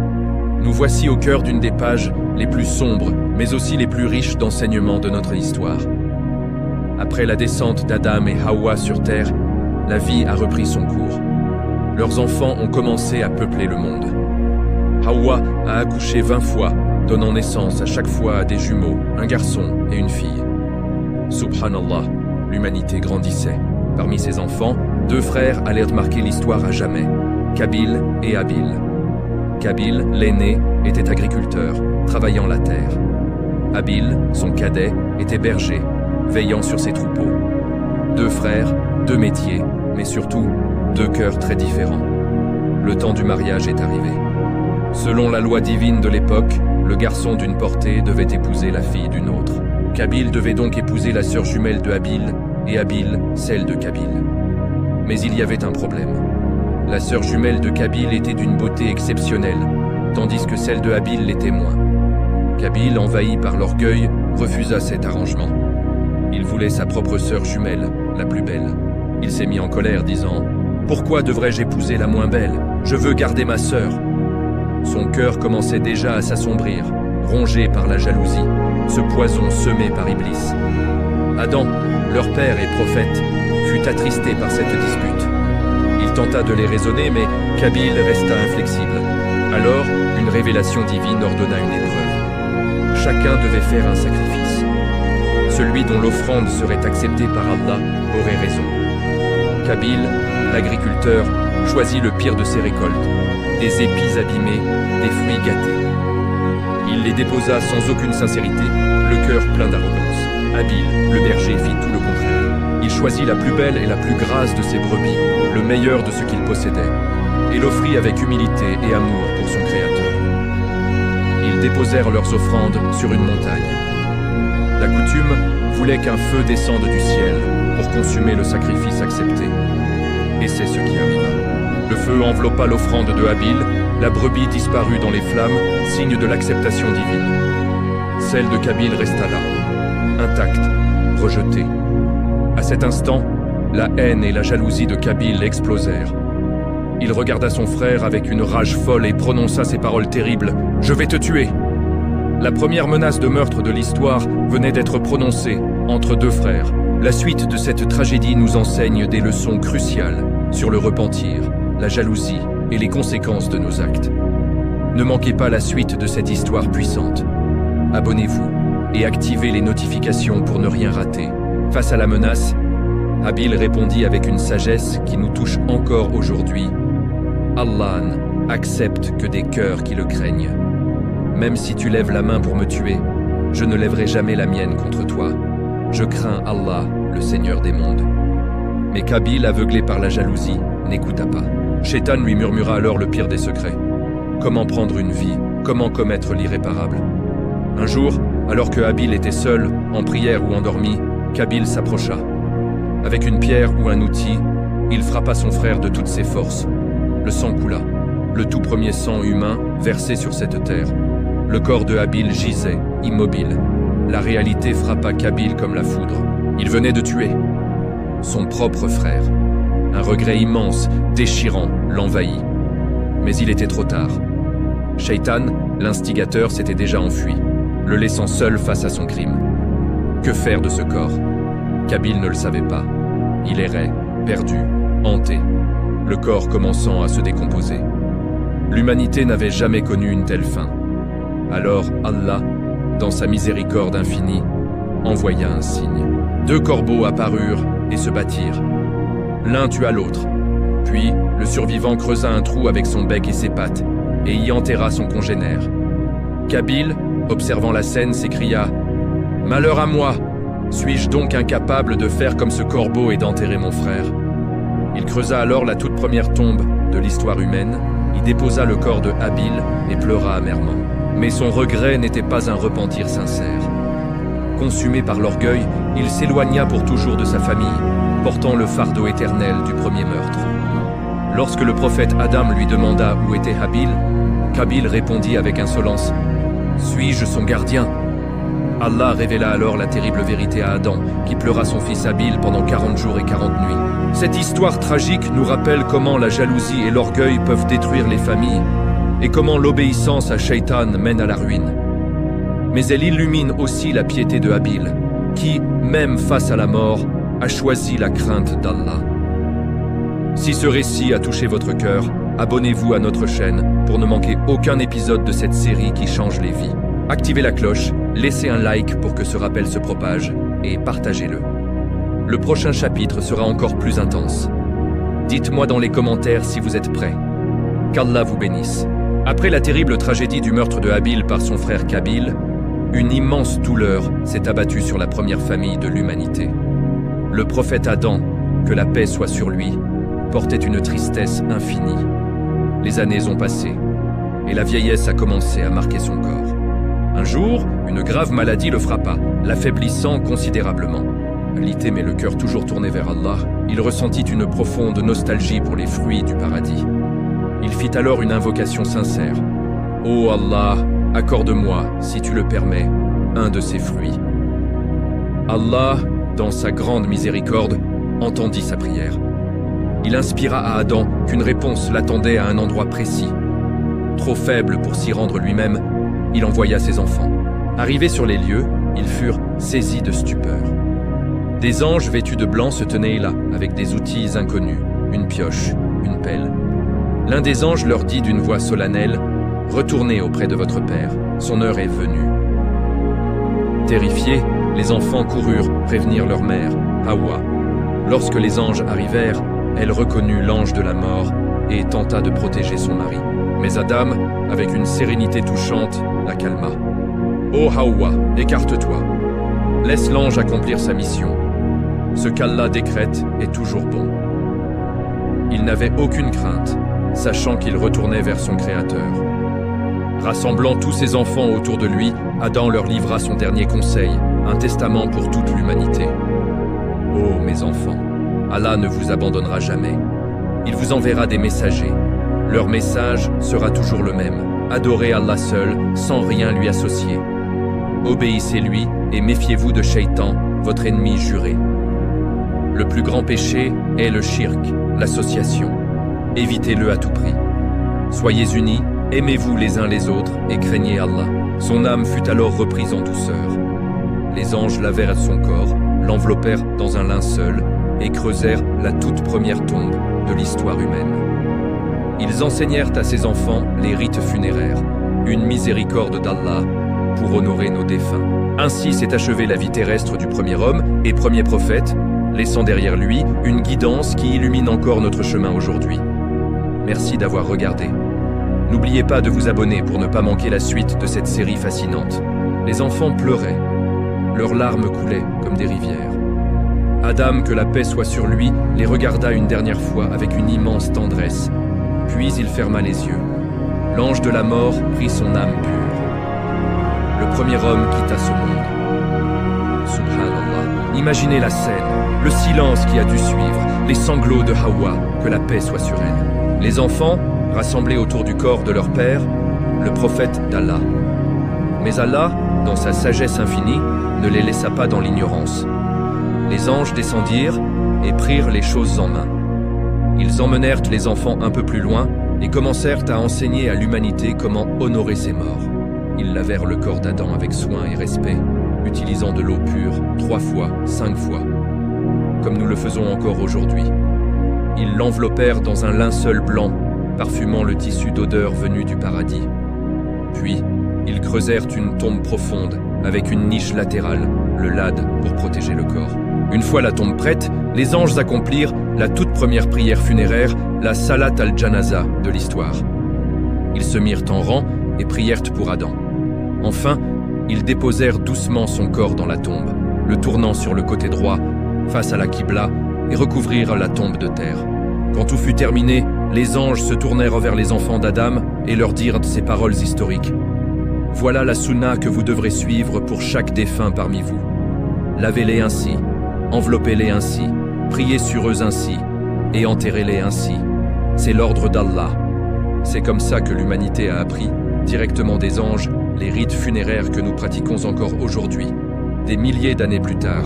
Speaker 1: nous voici au cœur d'une des pages les plus sombres, mais aussi les plus riches d'enseignements de notre histoire. Après la descente d'Adam et Hawa sur terre, la vie a repris son cours. Leurs enfants ont commencé à peupler le monde. Hawa a accouché 20 fois, donnant naissance à chaque fois à des jumeaux, un garçon et une fille. Subhanallah, l'humanité grandissait. Parmi ses enfants, 2 frères allèrent marquer l'histoire à jamais, Kabil et Habil. Kabil, l'aîné, était agriculteur, travaillant la terre. Habil, son cadet, était berger, veillant sur ses troupeaux. 2 frères, 2 métiers, mais surtout 2 cœurs très différents. Le temps du mariage est arrivé. Selon la loi divine de l'époque, le garçon d'une portée devait épouser la fille d'une autre. Kabil devait donc épouser la sœur jumelle de Habil, et Habil celle de Kabil. Mais il y avait un problème. La sœur jumelle de Kabil était d'une beauté exceptionnelle, tandis que celle de Habil l'était moins. Kabil, envahi par l'orgueil, refusa cet arrangement. Il voulait sa propre sœur jumelle, la plus belle. Il s'est mis en colère, disant « Pourquoi devrais-je épouser la moins belle? Je veux garder ma sœur. » Son cœur commençait déjà à s'assombrir, rongé par la jalousie, ce poison semé par Iblis. Adam, leur père et prophète, fut attristé par cette dispute. Il tenta de les raisonner, mais Kabil resta inflexible. Alors, une révélation divine ordonna une épreuve. Chacun devait faire un sacrifice. Celui dont l'offrande serait acceptée par Allah aurait raison. Kabil, l'agriculteur, choisit le pire de ses récoltes, des épis abîmés, des fruits gâtés. Il les déposa sans aucune sincérité, le cœur plein d'arrogance. Habil, le berger, fit tout le contraire. Il choisit la plus belle et la plus grasse de ses brebis, le meilleur de ce qu'il possédait, et l'offrit avec humilité et amour pour son Créateur. Ils déposèrent leurs offrandes sur une montagne. La coutume voulait qu'un feu descende du ciel pour consumer le sacrifice accepté. Et c'est ce qui arriva. Le feu enveloppa l'offrande de Habil, la brebis disparut dans les flammes, signe de l'acceptation divine. Celle de Kabil resta là, intacte, rejetée. À cet instant, la haine et la jalousie de Kabil explosèrent. Il regarda son frère avec une rage folle et prononça ces paroles terribles « Je vais te tuer !» La première menace de meurtre de l'histoire venait d'être prononcée entre 2 frères. La suite de cette tragédie nous enseigne des leçons cruciales sur le repentir, la jalousie et les conséquences de nos actes. Ne manquez pas la suite de cette histoire puissante. Abonnez-vous et activez les notifications pour ne rien rater. Face à la menace, Habil répondit avec une sagesse qui nous touche encore aujourd'hui. Allah accepte que des cœurs qui le craignent. Même si tu lèves la main pour me tuer, je ne lèverai jamais la mienne contre toi. Je crains Allah, le Seigneur des mondes. Mais Kabil, aveuglé par la jalousie, n'écouta pas. Shaitan lui murmura alors le pire des secrets. Comment prendre une vie? Comment commettre l'irréparable? Un jour, alors que Habil était seul, en prière ou endormi, Kabil s'approcha. Avec une pierre ou un outil, il frappa son frère de toutes ses forces. Le sang coula. le tout premier sang humain versé sur cette terre. Le corps de Habil gisait, immobile. La réalité frappa Qabil comme la foudre. Il venait de tuer son propre frère. Un regret immense, déchirant, l'envahit. Mais il était trop tard. Shaitan, l'instigateur, s'était déjà enfui, le laissant seul face à son crime. Que faire de ce corps? Qabil ne le savait pas. Il errait, perdu, hanté, le corps commençant à se décomposer. L'humanité n'avait jamais connu une telle fin. Alors Allah, dans sa miséricorde infinie, envoya un signe. 2 corbeaux apparurent et se battirent. L'un tua l'autre. Puis, le survivant creusa un trou avec son bec et ses pattes, et y enterra son congénère. Qabil, observant la scène, s'écria « Malheur à moi! Suis-je donc incapable de faire comme ce corbeau et d'enterrer mon frère ?» Il creusa alors la toute première tombe de l'histoire humaine, y déposa le corps de Habil et pleura amèrement. Mais son regret n'était pas un repentir sincère. Consumé par l'orgueil, il s'éloigna pour toujours de sa famille, portant le fardeau éternel du premier meurtre. Lorsque le prophète Adam lui demanda où était Habil, Qabil répondit avec insolence « Suis-je son gardien ?» Allah révéla alors la terrible vérité à Adam, qui pleura son fils Habil pendant 40 jours et 40 nuits. Cette histoire tragique nous rappelle comment la jalousie et l'orgueil peuvent détruire les familles, et comment l'obéissance à Shaitan mène à la ruine. Mais elle illumine aussi la piété de Habil, qui, même face à la mort, a choisi la crainte d'Allah. Si ce récit a touché votre cœur, abonnez-vous à notre chaîne pour ne manquer aucun épisode de cette série qui change les vies. Activez la cloche, laissez un like pour que ce rappel se propage et partagez-le. Le prochain chapitre sera encore plus intense. Dites-moi dans les commentaires si vous êtes prêts. Qu'Allah vous bénisse. Après la terrible tragédie du meurtre de Habil par son frère Qabil, une immense douleur s'est abattue sur la première famille de l'humanité. Le prophète Adam, que la paix soit sur lui, portait une tristesse infinie. Les années ont passé, et la vieillesse a commencé à marquer son corps. Un jour, une grave maladie le frappa, l'affaiblissant considérablement. Alité mais le cœur toujours tourné vers Allah, il ressentit une profonde nostalgie pour les fruits du paradis. Il fit alors une invocation sincère. « Ô Allah, accorde-moi, si tu le permets, un de ces fruits. » Allah, dans sa grande miséricorde, entendit sa prière. Il inspira à Adam qu'une réponse l'attendait à un endroit précis. Trop faible pour s'y rendre lui-même, il envoya ses enfants. Arrivés sur les lieux, ils furent saisis de stupeur. Des anges vêtus de blanc se tenaient là, avec des outils inconnus, une pioche, une pelle. L'un des anges leur dit d'une voix solennelle « Retournez auprès de votre père, son heure est venue. » Terrifiés, les enfants coururent prévenir leur mère, Hawa. Lorsque les anges arrivèrent, elle reconnut l'ange de la mort et tenta de protéger son mari. Mais Adam, avec une sérénité touchante, la calma. « Ô Hawa, écarte-toi. Laisse l'ange accomplir sa mission. Ce qu'Allah décrète est toujours bon. » Il n'avait aucune crainte, sachant qu'il retournait vers son Créateur. Rassemblant tous ses enfants autour de lui, Adam leur livra son dernier conseil, un testament pour toute l'humanité. « Ô mes enfants, Allah ne vous abandonnera jamais. Il vous enverra des messagers. Leur message sera toujours le même. Adorez Allah seul, sans rien lui associer. Obéissez-lui et méfiez-vous de Shaitan, votre ennemi juré. Le plus grand péché est le shirk, l'association. Évitez-le à tout prix. Soyez unis, aimez-vous les uns les autres et craignez Allah. » Son âme fut alors reprise en douceur. Les anges lavèrent son corps, l'enveloppèrent dans un linceul et creusèrent la toute première tombe de l'histoire humaine. Ils enseignèrent à ses enfants les rites funéraires, une miséricorde d'Allah pour honorer nos défunts. Ainsi s'est achevée la vie terrestre du premier homme et premier prophète, laissant derrière lui une guidance qui illumine encore notre chemin aujourd'hui. Merci d'avoir regardé. N'oubliez pas de vous abonner pour ne pas manquer la suite de cette série fascinante. Les enfants pleuraient. Leurs larmes coulaient comme des rivières. Adam, que la paix soit sur lui, les regarda une dernière fois avec une immense tendresse. Puis il ferma les yeux. L'ange de la mort prit son âme pure. Le premier homme quitta ce monde. Subhanallah. Imaginez la scène, le silence qui a dû suivre, les sanglots de Hawa, que la paix soit sur elle. Les enfants, rassemblés autour du corps de leur père, le prophète d'Allah. Mais Allah, dans sa sagesse infinie, ne les laissa pas dans l'ignorance. Les anges descendirent et prirent les choses en main. Ils emmenèrent les enfants un peu plus loin et commencèrent à enseigner à l'humanité comment honorer ses morts. Ils lavèrent le corps d'Adam avec soin et respect, utilisant de l'eau pure 3 fois, 5 fois, comme nous le faisons encore aujourd'hui. Ils l'enveloppèrent dans un linceul blanc, parfumant le tissu d'odeur venu du paradis. Puis, ils creusèrent une tombe profonde, avec une niche latérale, le lad, pour protéger le corps. Une fois la tombe prête, les anges accomplirent la toute première prière funéraire, la Salat al-Janaza de l'histoire. Ils se mirent en rang et prièrent pour Adam. Enfin, ils déposèrent doucement son corps dans la tombe, le tournant sur le côté droit, face à la Qibla, et recouvrirent la tombe de terre. Quand tout fut terminé, les anges se tournèrent vers les enfants d'Adam et leur dirent ces paroles historiques. « Voilà la sunna que vous devrez suivre pour chaque défunt parmi vous. Lavez-les ainsi, enveloppez-les ainsi, priez sur eux ainsi, et enterrez-les ainsi. C'est l'ordre d'Allah. » C'est comme ça que l'humanité a appris, directement des anges, les rites funéraires que nous pratiquons encore aujourd'hui, des milliers d'années plus tard.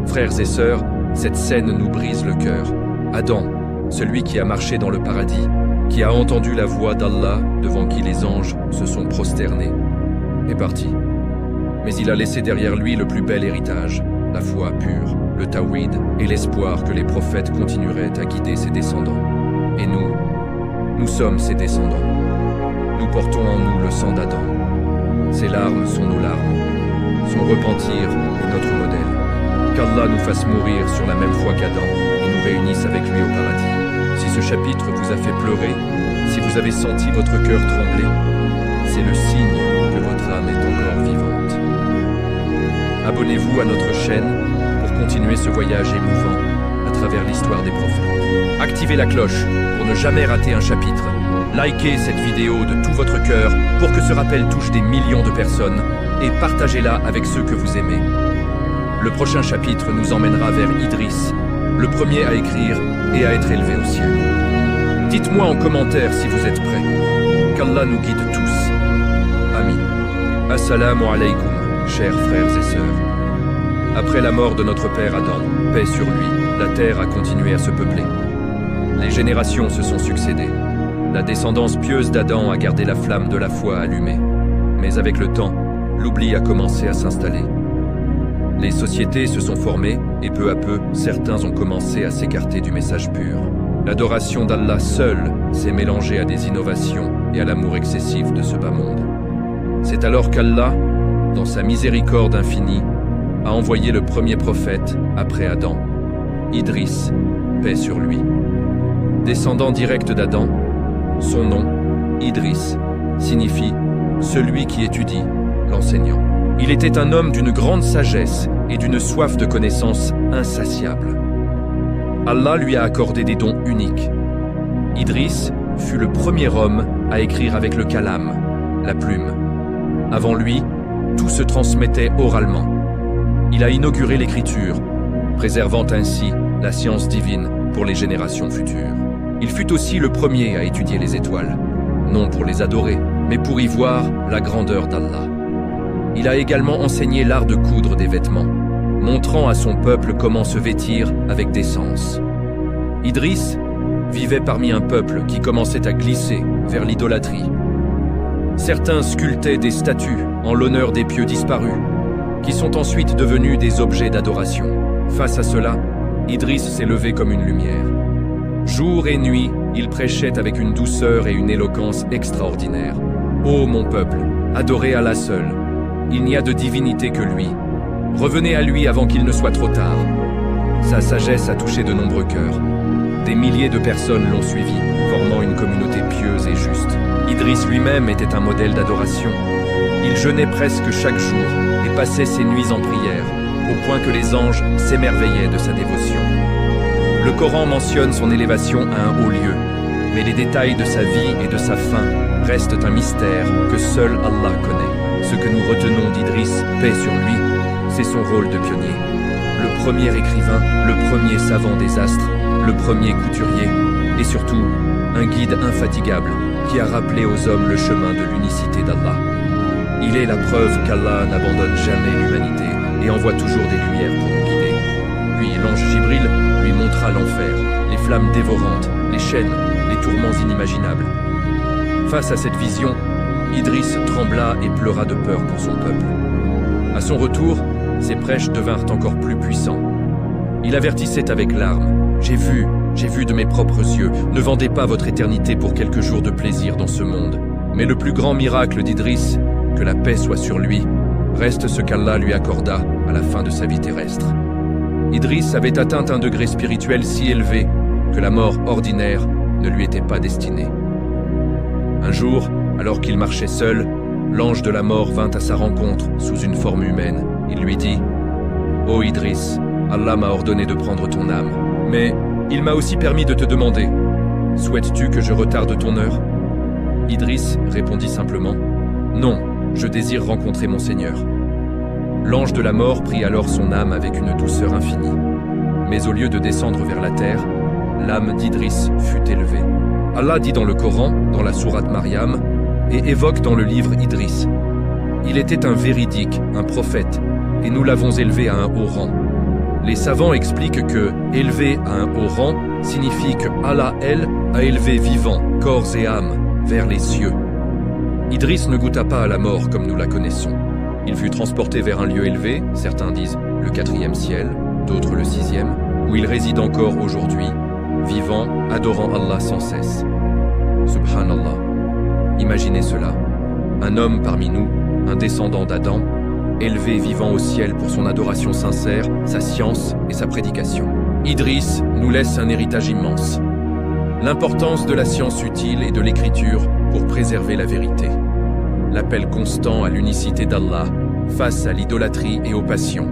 Speaker 1: Frères et sœurs, cette scène nous brise le cœur. Adam, celui qui a marché dans le paradis, qui a entendu la voix d'Allah devant qui les anges se sont prosternés, est parti. Mais il a laissé derrière lui le plus bel héritage, la foi pure, le tawhid et l'espoir que les prophètes continueraient à guider ses descendants. Et nous sommes ses descendants. Nous portons en nous le sang d'Adam. Ses larmes sont nos larmes. Son repentir est notre modèle. Qu'Allah nous fasse mourir sur la même foi qu'Adam et nous réunisse avec lui au paradis. Si ce chapitre vous a fait pleurer, si vous avez senti votre cœur trembler, c'est le signe que votre âme est encore vivante. Abonnez-vous à notre chaîne pour continuer ce voyage émouvant à travers l'histoire des prophètes. Activez la cloche pour ne jamais rater un chapitre. Likez cette vidéo de tout votre cœur pour que ce rappel touche des millions de personnes et partagez-la avec ceux que vous aimez. Le prochain chapitre nous emmènera vers Idriss, le premier à écrire et à être élevé au ciel. Dites-moi en commentaire si vous êtes prêts. Qu'Allah nous guide tous. Amin. Assalamu alaikum, chers frères et sœurs. Après la mort de notre père Adam, paix sur lui, la terre a continué à se peupler. Les générations se sont succédées. La descendance pieuse d'Adam a gardé la flamme de la foi allumée. Mais avec le temps, l'oubli a commencé à s'installer. Les sociétés se sont formées et peu à peu, certains ont commencé à s'écarter du message pur. L'adoration d'Allah seul s'est mélangée à des innovations et à l'amour excessif de ce bas monde. C'est alors qu'Allah, dans sa miséricorde infinie, a envoyé le premier prophète après Adam, Idriss, paix sur lui. Descendant direct d'Adam, son nom, Idriss, signifie « celui qui étudie, l'enseignant ». Il était un homme d'une grande sagesse et d'une soif de connaissance insatiable. Allah lui a accordé des dons uniques. Idriss fut le premier homme à écrire avec le kalam, la plume. Avant lui, tout se transmettait oralement. Il a inauguré l'écriture, préservant ainsi la science divine pour les générations futures. Il fut aussi le premier à étudier les étoiles, non pour les adorer, mais pour y voir la grandeur d'Allah. Il a également enseigné l'art de coudre des vêtements, montrant à son peuple comment se vêtir avec décence. Idriss vivait parmi un peuple qui commençait à glisser vers l'idolâtrie. Certains sculptaient des statues en l'honneur des pieux disparus, qui sont ensuite devenus des objets d'adoration. Face à cela, Idriss s'est levé comme une lumière. Jour et nuit, il prêchait avec une douceur et une éloquence extraordinaires. Ô mon peuple, adorez Allah seul. Il n'y a de divinité que lui. Revenez à lui avant qu'il ne soit trop tard. Sa sagesse a touché de nombreux cœurs. Des milliers de personnes l'ont suivi, formant une communauté pieuse et juste. Idriss lui-même était un modèle d'adoration. Il jeûnait presque chaque jour et passait ses nuits en prière, au point que les anges s'émerveillaient de sa dévotion. Le Coran mentionne son élévation à un haut lieu, mais les détails de sa vie et de sa fin restent un mystère que seul Allah connaît. Ce que nous retenons d'Idriss, paix sur lui, c'est son rôle de pionnier. Le premier écrivain, le premier savant des astres, le premier couturier, et surtout, un guide infatigable qui a rappelé aux hommes le chemin de l'unicité d'Allah. Il est la preuve qu'Allah n'abandonne jamais l'humanité et envoie toujours des lumières pour nous guider. Puis l'ange Jibril lui montra l'enfer, les flammes dévorantes, les chaînes, les tourments inimaginables. Face à cette vision, Idriss trembla et pleura de peur pour son peuple. À son retour, ses prêches devinrent encore plus puissants. Il avertissait avec larmes: J'ai vu de mes propres yeux, ne vendez pas votre éternité pour quelques jours de plaisir dans ce monde. Mais le plus grand miracle d'Idriss, que la paix soit sur lui, reste ce qu'Allah lui accorda à la fin de sa vie terrestre. Idriss avait atteint un degré spirituel si élevé que la mort ordinaire ne lui était pas destinée. Un jour, alors qu'il marchait seul, l'ange de la mort vint à sa rencontre sous une forme humaine. Il lui dit: « Ô Idriss, Allah m'a ordonné de prendre ton âme, mais il m'a aussi permis de te demander: souhaites-tu que je retarde ton heure ?» Idriss répondit simplement: « Non, je désire rencontrer mon Seigneur. » L'ange de la mort prit alors son âme avec une douceur infinie. Mais au lieu de descendre vers la terre, l'âme d'Idriss fut élevée. Allah dit dans le Coran, dans la sourate Maryam, et évoque dans le livre Idriss: « Il était un véridique, un prophète, et nous l'avons élevé à un haut rang. » Les savants expliquent que « élevé à un haut rang » signifie que Allah, elle, a élevé vivants, corps et âme, vers les cieux. Idriss ne goûta pas à la mort comme nous la connaissons. Il fut transporté vers un lieu élevé, certains disent le 4e ciel, d'autres le 6e, où il réside encore aujourd'hui, vivant, adorant Allah sans cesse. Subhanallah. Imaginez cela. Un homme parmi nous, un descendant d'Adam, élevé vivant au ciel pour son adoration sincère, sa science et sa prédication. Idriss nous laisse un héritage immense. L'importance de la science utile et de l'écriture pour préserver la vérité. L'appel constant à l'unicité d'Allah face à l'idolâtrie et aux passions.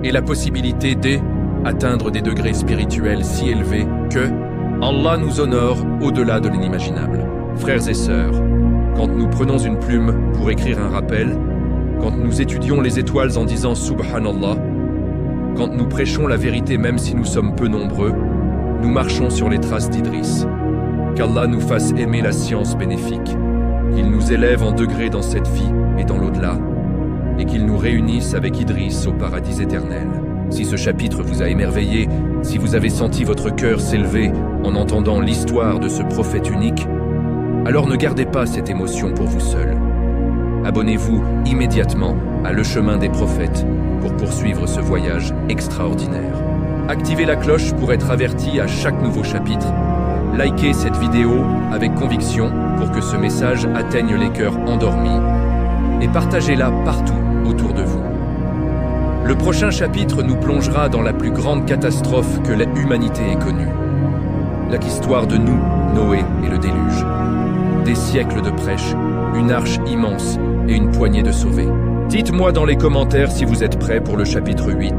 Speaker 1: Et la possibilité d'atteindre des degrés spirituels si élevés que Allah nous honore au-delà de l'inimaginable. Frères et sœurs, quand nous prenons une plume pour écrire un rappel, quand nous étudions les étoiles en disant Subhanallah, quand nous prêchons la vérité même si nous sommes peu nombreux, nous marchons sur les traces d'Idriss. Qu'Allah nous fasse aimer la science bénéfique, qu'il nous élève en degrés dans cette vie et dans l'au-delà, et qu'il nous réunisse avec Idriss au paradis éternel. Si ce chapitre vous a émerveillé, si vous avez senti votre cœur s'élever en entendant l'histoire de ce prophète unique, alors ne gardez pas cette émotion pour vous seul. Abonnez-vous immédiatement à Le Chemin des Prophètes pour poursuivre ce voyage extraordinaire. Activez la cloche pour être averti à chaque nouveau chapitre. Likez cette vidéo avec conviction pour que ce message atteigne les cœurs endormis et partagez-la partout autour de vous. Le prochain chapitre nous plongera dans la plus grande catastrophe que l'humanité ait connue. L'histoire de nous, Noé et le déluge. Des siècles de prêches, une arche immense et une poignée de sauvés. Dites-moi dans les commentaires si vous êtes prêts pour le chapitre 8.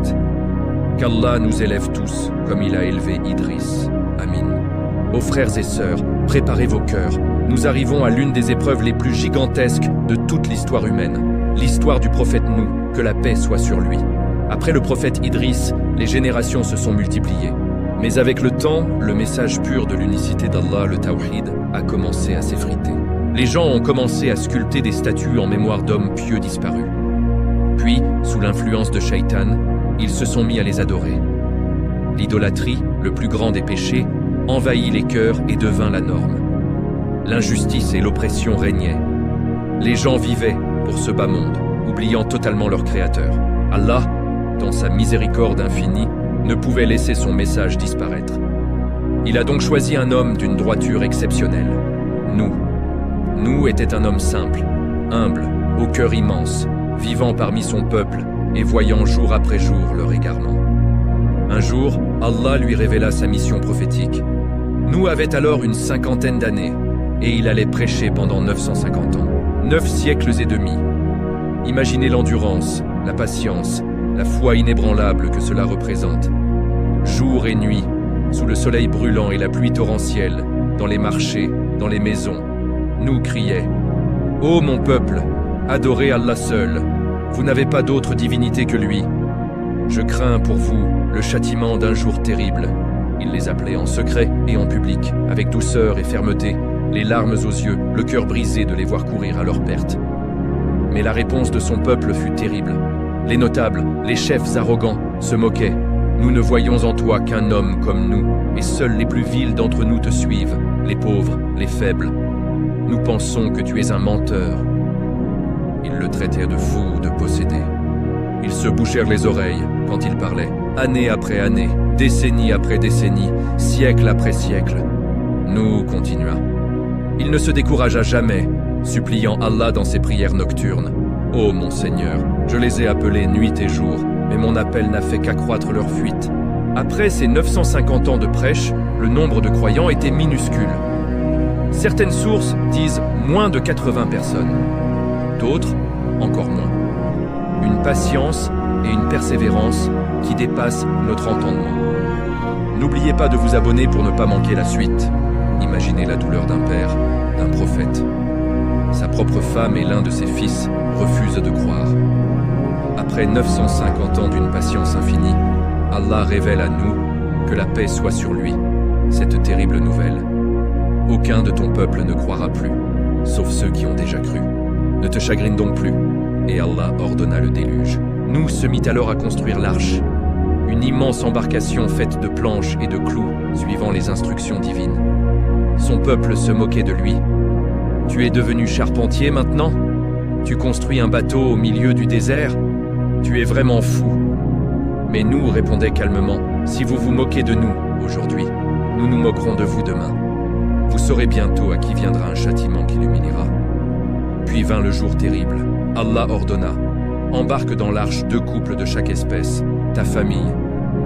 Speaker 1: Qu'Allah nous élève tous comme il a élevé Idriss. Amin. Ô frères et sœurs, préparez vos cœurs. Nous arrivons à l'une des épreuves les plus gigantesques de toute l'histoire humaine. L'histoire du prophète Nouh, que la paix soit sur lui. Après le prophète Idriss, les générations se sont multipliées. Mais avec le temps, le message pur de l'unicité d'Allah, le Tawhid, a commencé à s'effriter. Les gens ont commencé à sculpter des statues en mémoire d'hommes pieux disparus. Puis, sous l'influence de Shaitan, ils se sont mis à les adorer. L'idolâtrie, le plus grand des péchés, envahit les cœurs et devint la norme. L'injustice et l'oppression régnaient. Les gens vivaient pour ce bas monde, oubliant totalement leur Créateur. Allah, dans sa miséricorde infinie, ne pouvait laisser son message disparaître. Il a donc choisi un homme d'une droiture exceptionnelle. Nouh était un homme simple, humble, au cœur immense, vivant parmi son peuple et voyant jour après jour leur égarement. Un jour, Allah lui révéla sa mission prophétique. Nouh avait alors une 50aine d'années et il allait prêcher pendant 950 ans. 9 siècles et demi. Imaginez l'endurance, la patience, la foi inébranlable que cela représente. Jour et nuit, sous le soleil brûlant et la pluie torrentielle, dans les marchés, dans les maisons, Nouh criait: « Ô mon peuple, adorez Allah seul, vous n'avez pas d'autre divinité que lui. Je crains pour vous le châtiment d'un jour terrible. Il les appelait en secret et en public, avec douceur et fermeté, les larmes aux yeux, le cœur brisé de les voir courir à leur perte. Mais la réponse de son peuple fut terrible. Les notables, les chefs arrogants, se moquaient. Nous ne voyons en toi qu'un homme comme nous, et seuls les plus vils d'entre nous te suivent, les pauvres, les faibles. Nous pensons que tu es un menteur. Ils le traitaient de fou, de possédé. Ils se bouchèrent les oreilles quand il parlait, année après année, décennie après décennie, siècle après siècle. Nous continua. Il ne se découragea jamais, suppliant Allah dans ses prières nocturnes. « Ô mon Seigneur, je les ai appelés nuit et jour, mais mon appel n'a fait qu'accroître leur fuite. » Après ces 950 ans de prêche, le nombre de croyants était minuscule. Certaines sources disent moins de 80 personnes, d'autres encore moins. Une patience et une persévérance qui dépassent notre entendement. N'oubliez pas de vous abonner pour ne pas manquer la suite. Imaginez la douleur d'un père, d'un prophète. Sa propre femme et l'un de ses fils refusent de croire. Après 950 ans d'une patience infinie, Allah révèle à nous que la paix soit sur lui, cette terrible nouvelle. Aucun de ton peuple ne croira plus, sauf ceux qui ont déjà cru. Ne te chagrine donc plus. Et Allah ordonna le déluge. Nous se mit alors à construire l'arche, une immense embarcation faite de planches et de clous, suivant les instructions divines. Son peuple se moquait de lui. « Tu es devenu charpentier maintenant? Tu construis un bateau au milieu du désert? Tu es vraiment fou. » Mais nous, répondait calmement, « Si vous vous moquez de nous aujourd'hui, nous nous moquerons de vous demain. Vous saurez bientôt à qui viendra un châtiment qui l'humiliera. » Puis vint le jour terrible. Allah ordonna, « Embarque dans l'arche 2 couples de chaque espèce, ta famille,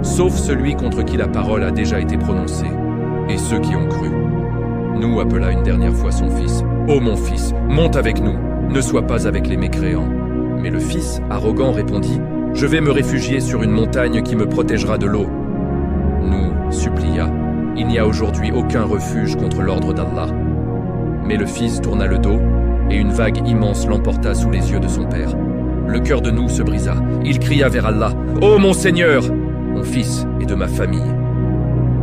Speaker 1: sauf celui contre qui la parole a déjà été prononcée, et ceux qui ont cru. » Nous appela une dernière fois son fils, « Ô mon fils, monte avec nous, ne sois pas avec les mécréants. » Mais le fils, arrogant, répondit, « Je vais me réfugier sur une montagne qui me protégera de l'eau. » Nous supplia, « Il n'y a aujourd'hui aucun refuge contre l'ordre d'Allah. » Mais le fils tourna le dos, et une vague immense l'emporta sous les yeux de son père. Le cœur de nous se brisa. Il cria vers Allah, « Ô mon Seigneur, mon fils et de ma famille. »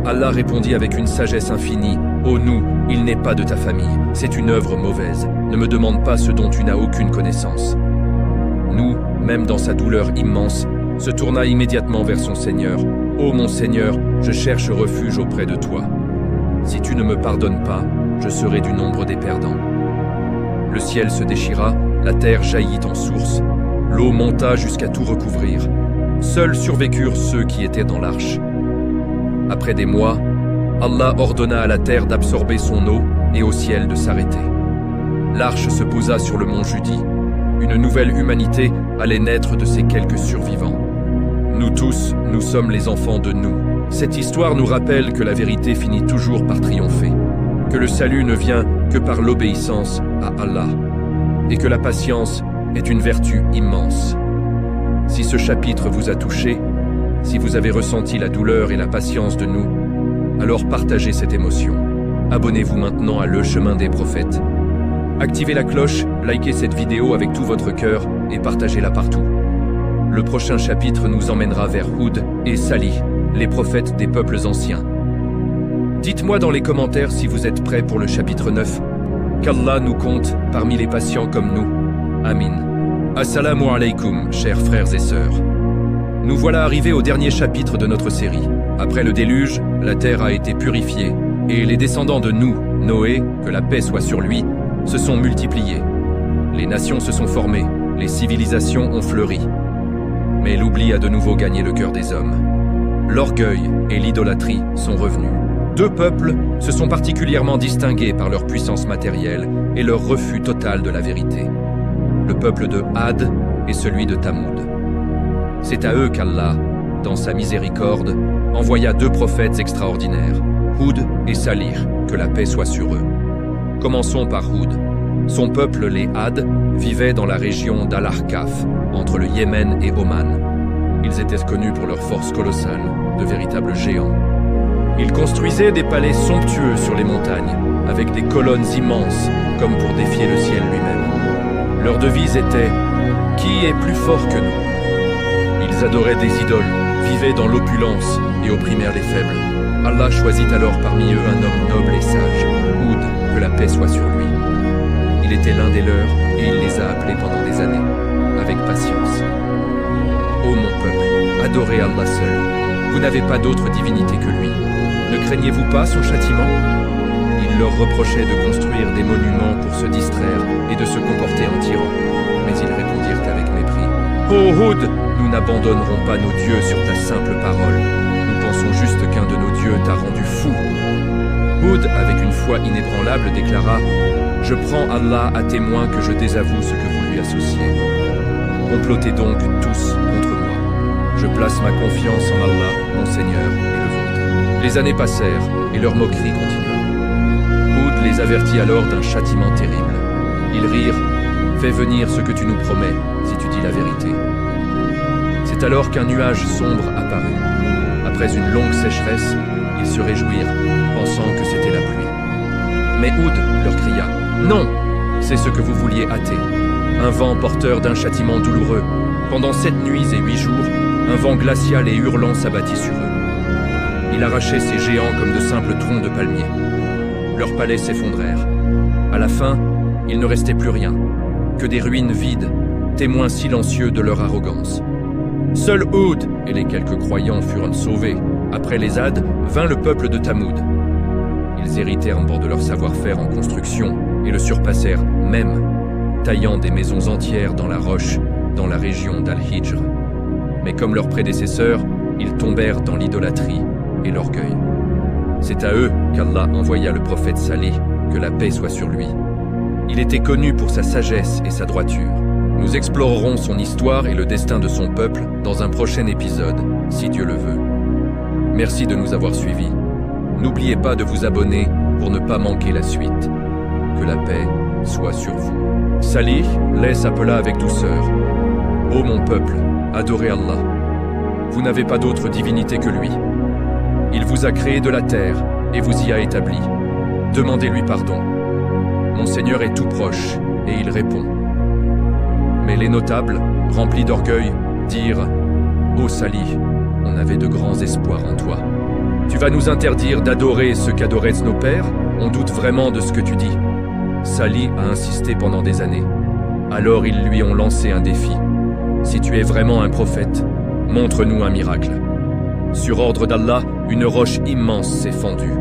Speaker 1: Allah répondit avec une sagesse infinie, « Ô nous, il n'est pas de ta famille, c'est une œuvre mauvaise. Ne me demande pas ce dont tu n'as aucune connaissance. » Nous, même dans sa douleur immense, se tourna immédiatement vers son Seigneur. « Ô mon Seigneur, je cherche refuge auprès de toi. Si tu ne me pardonnes pas, je serai du nombre des perdants. » Le ciel se déchira, la terre jaillit en source. L'eau monta jusqu'à tout recouvrir. Seuls survécurent ceux qui étaient dans l'arche. Après des mois, Allah ordonna à la terre d'absorber son eau et au ciel de s'arrêter. L'arche se posa sur le mont Judi. Une nouvelle humanité allait naître de ces quelques survivants. Nous tous, nous sommes les enfants de nous. Cette histoire nous rappelle que la vérité finit toujours par triompher, que le salut ne vient que par l'obéissance à Allah, et que la patience est une vertu immense. Si ce chapitre vous a touché, si vous avez ressenti la douleur et la patience de nous, alors partagez cette émotion. Abonnez-vous maintenant à Le Chemin des Prophètes. Activez la cloche, likez cette vidéo avec tout votre cœur et partagez-la partout. Le prochain chapitre nous emmènera vers Houd et Salih, les prophètes des peuples anciens. Dites-moi dans les commentaires si vous êtes prêts pour le chapitre 9. Qu'Allah nous compte parmi les patients comme nous. Amin. Assalamu alaikum, chers frères et sœurs. Nous voilà arrivés au dernier chapitre de notre série. Après le déluge, la terre a été purifiée, et les descendants de nous, Noé, que la paix soit sur lui, se sont multipliés. Les nations se sont formées, les civilisations ont fleuri. Mais l'oubli a de nouveau gagné le cœur des hommes. L'orgueil et l'idolâtrie sont revenus. 2 peuples se sont particulièrement distingués par leur puissance matérielle et leur refus total de la vérité. Le peuple de Had et celui de Tamoud. C'est à eux qu'Allah, dans sa miséricorde, envoya 2 prophètes extraordinaires, Houd et Salih, que la paix soit sur eux. Commençons par Houd. Son peuple, les Had, vivait dans la région d'Al-Ahqaf, entre le Yémen et Oman. Ils étaient connus pour leur force colossale, de véritables géants. Ils construisaient des palais somptueux sur les montagnes, avec des colonnes immenses, comme pour défier le ciel lui-même. Leur devise était « Qui est plus fort que nous ?» Ils adoraient des idoles, vivaient dans l'opulence et opprimèrent les faibles. Allah choisit alors parmi eux un homme noble et sage, Houd, que la paix soit sur lui. Il était l'un des leurs et il les a appelés pendant des années, avec patience. Ô mon peuple, adorez Allah seul. Vous n'avez pas d'autre divinité que lui. Ne craignez-vous pas son châtiment? Il leur reprochait de construire des monuments pour se distraire et de se comporter en tyran. Mais ils répondirent avec mépris. Ô Houd, nous n'abandonnerons pas nos dieux sur ta simple parole. Nous pensons juste qu'un de nos dieux t'a rendu fou. Houd, avec une foi inébranlable, déclara « Je prends Allah à témoin que je désavoue ce que vous lui associez. Complotez donc tous contre moi. Je place ma confiance en Allah, mon Seigneur, et le vôtre. » Les années passèrent, et leur moquerie continua. Houd les avertit alors d'un châtiment terrible. Ils rirent « Fais venir ce que tu nous promets, si tu dis la vérité. » C'est alors qu'un nuage sombre apparut. Après une longue sécheresse, ils se réjouirent, pensant que c'était la pluie. Mais Houd leur cria « Non, c'est ce que vous vouliez hâter. Un vent porteur d'un châtiment douloureux. Pendant 7 nuits et 8 jours, un vent glacial et hurlant s'abattit sur eux. Il arrachait ces géants comme de simples troncs de palmiers. Leurs palais s'effondrèrent. À la fin, il ne restait plus rien, que des ruines vides, témoins silencieux de leur arrogance. Seul Houd et les quelques croyants furent sauvés. Après les Ad, vint le peuple de Tamoud. Ils héritèrent de leur savoir-faire en construction et le surpassèrent même, taillant des maisons entières dans la roche, dans la région d'Al-Hijr. Mais comme leurs prédécesseurs, ils tombèrent dans l'idolâtrie et l'orgueil. C'est à eux qu'Allah envoya le prophète Salih, que la paix soit sur lui. Il était connu pour sa sagesse et sa droiture. Nous explorerons son histoire et le destin de son peuple dans un prochain épisode, si Dieu le veut. Merci de nous avoir suivis. N'oubliez pas de vous abonner pour ne pas manquer la suite. Que la paix soit sur vous. Salih les appela avec douceur. Ô mon peuple, adorez Allah. Vous n'avez pas d'autre divinité que lui. Il vous a créé de la terre et vous y a établi. Demandez-lui pardon. Mon Seigneur est tout proche et il répond. Mais les notables, remplis d'orgueil, dirent « Ô Salih, on avait de grands espoirs en toi. Tu vas nous interdire d'adorer ce qu'adoraient nos pères? On doute vraiment de ce que tu dis. » Salih a insisté pendant des années. Alors ils lui ont lancé un défi. « Si tu es vraiment un prophète, montre-nous un miracle. » Sur ordre d'Allah, une roche immense s'est fendue,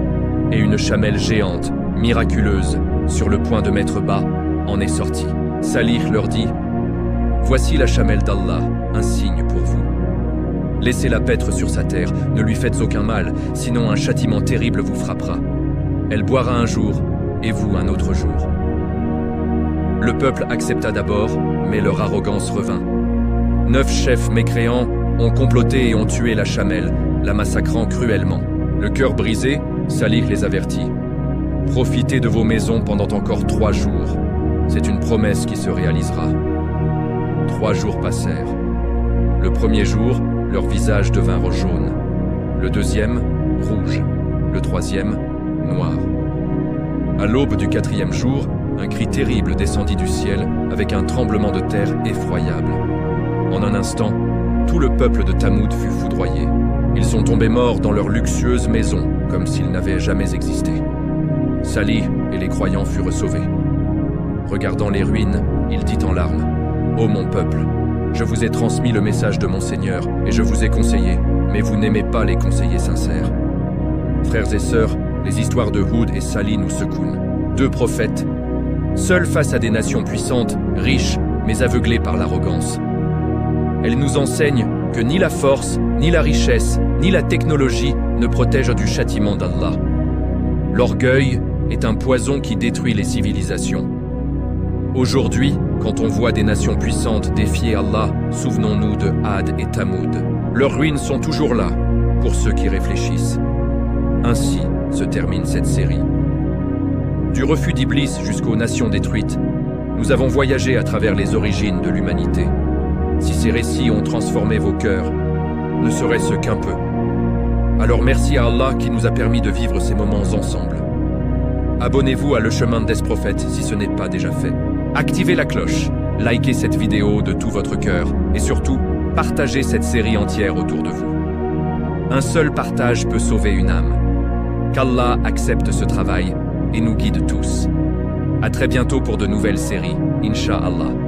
Speaker 1: et une chamelle géante, miraculeuse, sur le point de mettre bas, en est sortie. Salih leur dit « Voici la chamelle d'Allah, un signe pour vous. Laissez-la paître sur sa terre, ne lui faites aucun mal, sinon un châtiment terrible vous frappera. Elle boira un jour, et vous un autre jour. » Le peuple accepta d'abord, mais leur arrogance revint. 9 chefs mécréants ont comploté et ont tué la chamelle, la massacrant cruellement. Le cœur brisé, Salih les avertit. « Profitez de vos maisons pendant encore 3 jours. C'est une promesse qui se réalisera. » 3 jours passèrent. Le premier jour, leurs visages devinrent jaunes. Le deuxième, rouge. Le troisième, noir. À l'aube du 4e jour, un cri terrible descendit du ciel avec un tremblement de terre effroyable. En un instant, tout le peuple de Tamoud fut foudroyé. Ils sont tombés morts dans leur luxueuse maison, comme s'ils n'avaient jamais existé. Salih et les croyants furent sauvés. Regardant les ruines, il dit en larmes « Ô mon peuple, je vous ai transmis le message de mon Seigneur et je vous ai conseillé, mais vous n'aimez pas les conseillers sincères. » Frères et sœurs, les histoires de Houd et Salih nous secouent. 2 prophètes, seuls face à des nations puissantes, riches, mais aveuglées par l'arrogance. Elles nous enseignent que ni la force, ni la richesse, ni la technologie ne protègent du châtiment d'Allah. L'orgueil est un poison qui détruit les civilisations. Aujourd'hui, quand on voit des nations puissantes défier Allah, souvenons-nous de Ad et Tamoud. Leurs ruines sont toujours là, pour ceux qui réfléchissent. Ainsi se termine cette série. Du refus d'Iblis jusqu'aux nations détruites, nous avons voyagé à travers les origines de l'humanité. Si ces récits ont transformé vos cœurs, ne serait-ce qu'un peu. Alors merci à Allah qui nous a permis de vivre ces moments ensemble. Abonnez-vous à Le Chemin des Prophètes si ce n'est pas déjà fait. Activez la cloche, likez cette vidéo de tout votre cœur et surtout, partagez cette série entière autour de vous. Un seul partage peut sauver une âme. Qu'Allah accepte ce travail et nous guide tous. À très bientôt pour de nouvelles séries, Inch'Allah.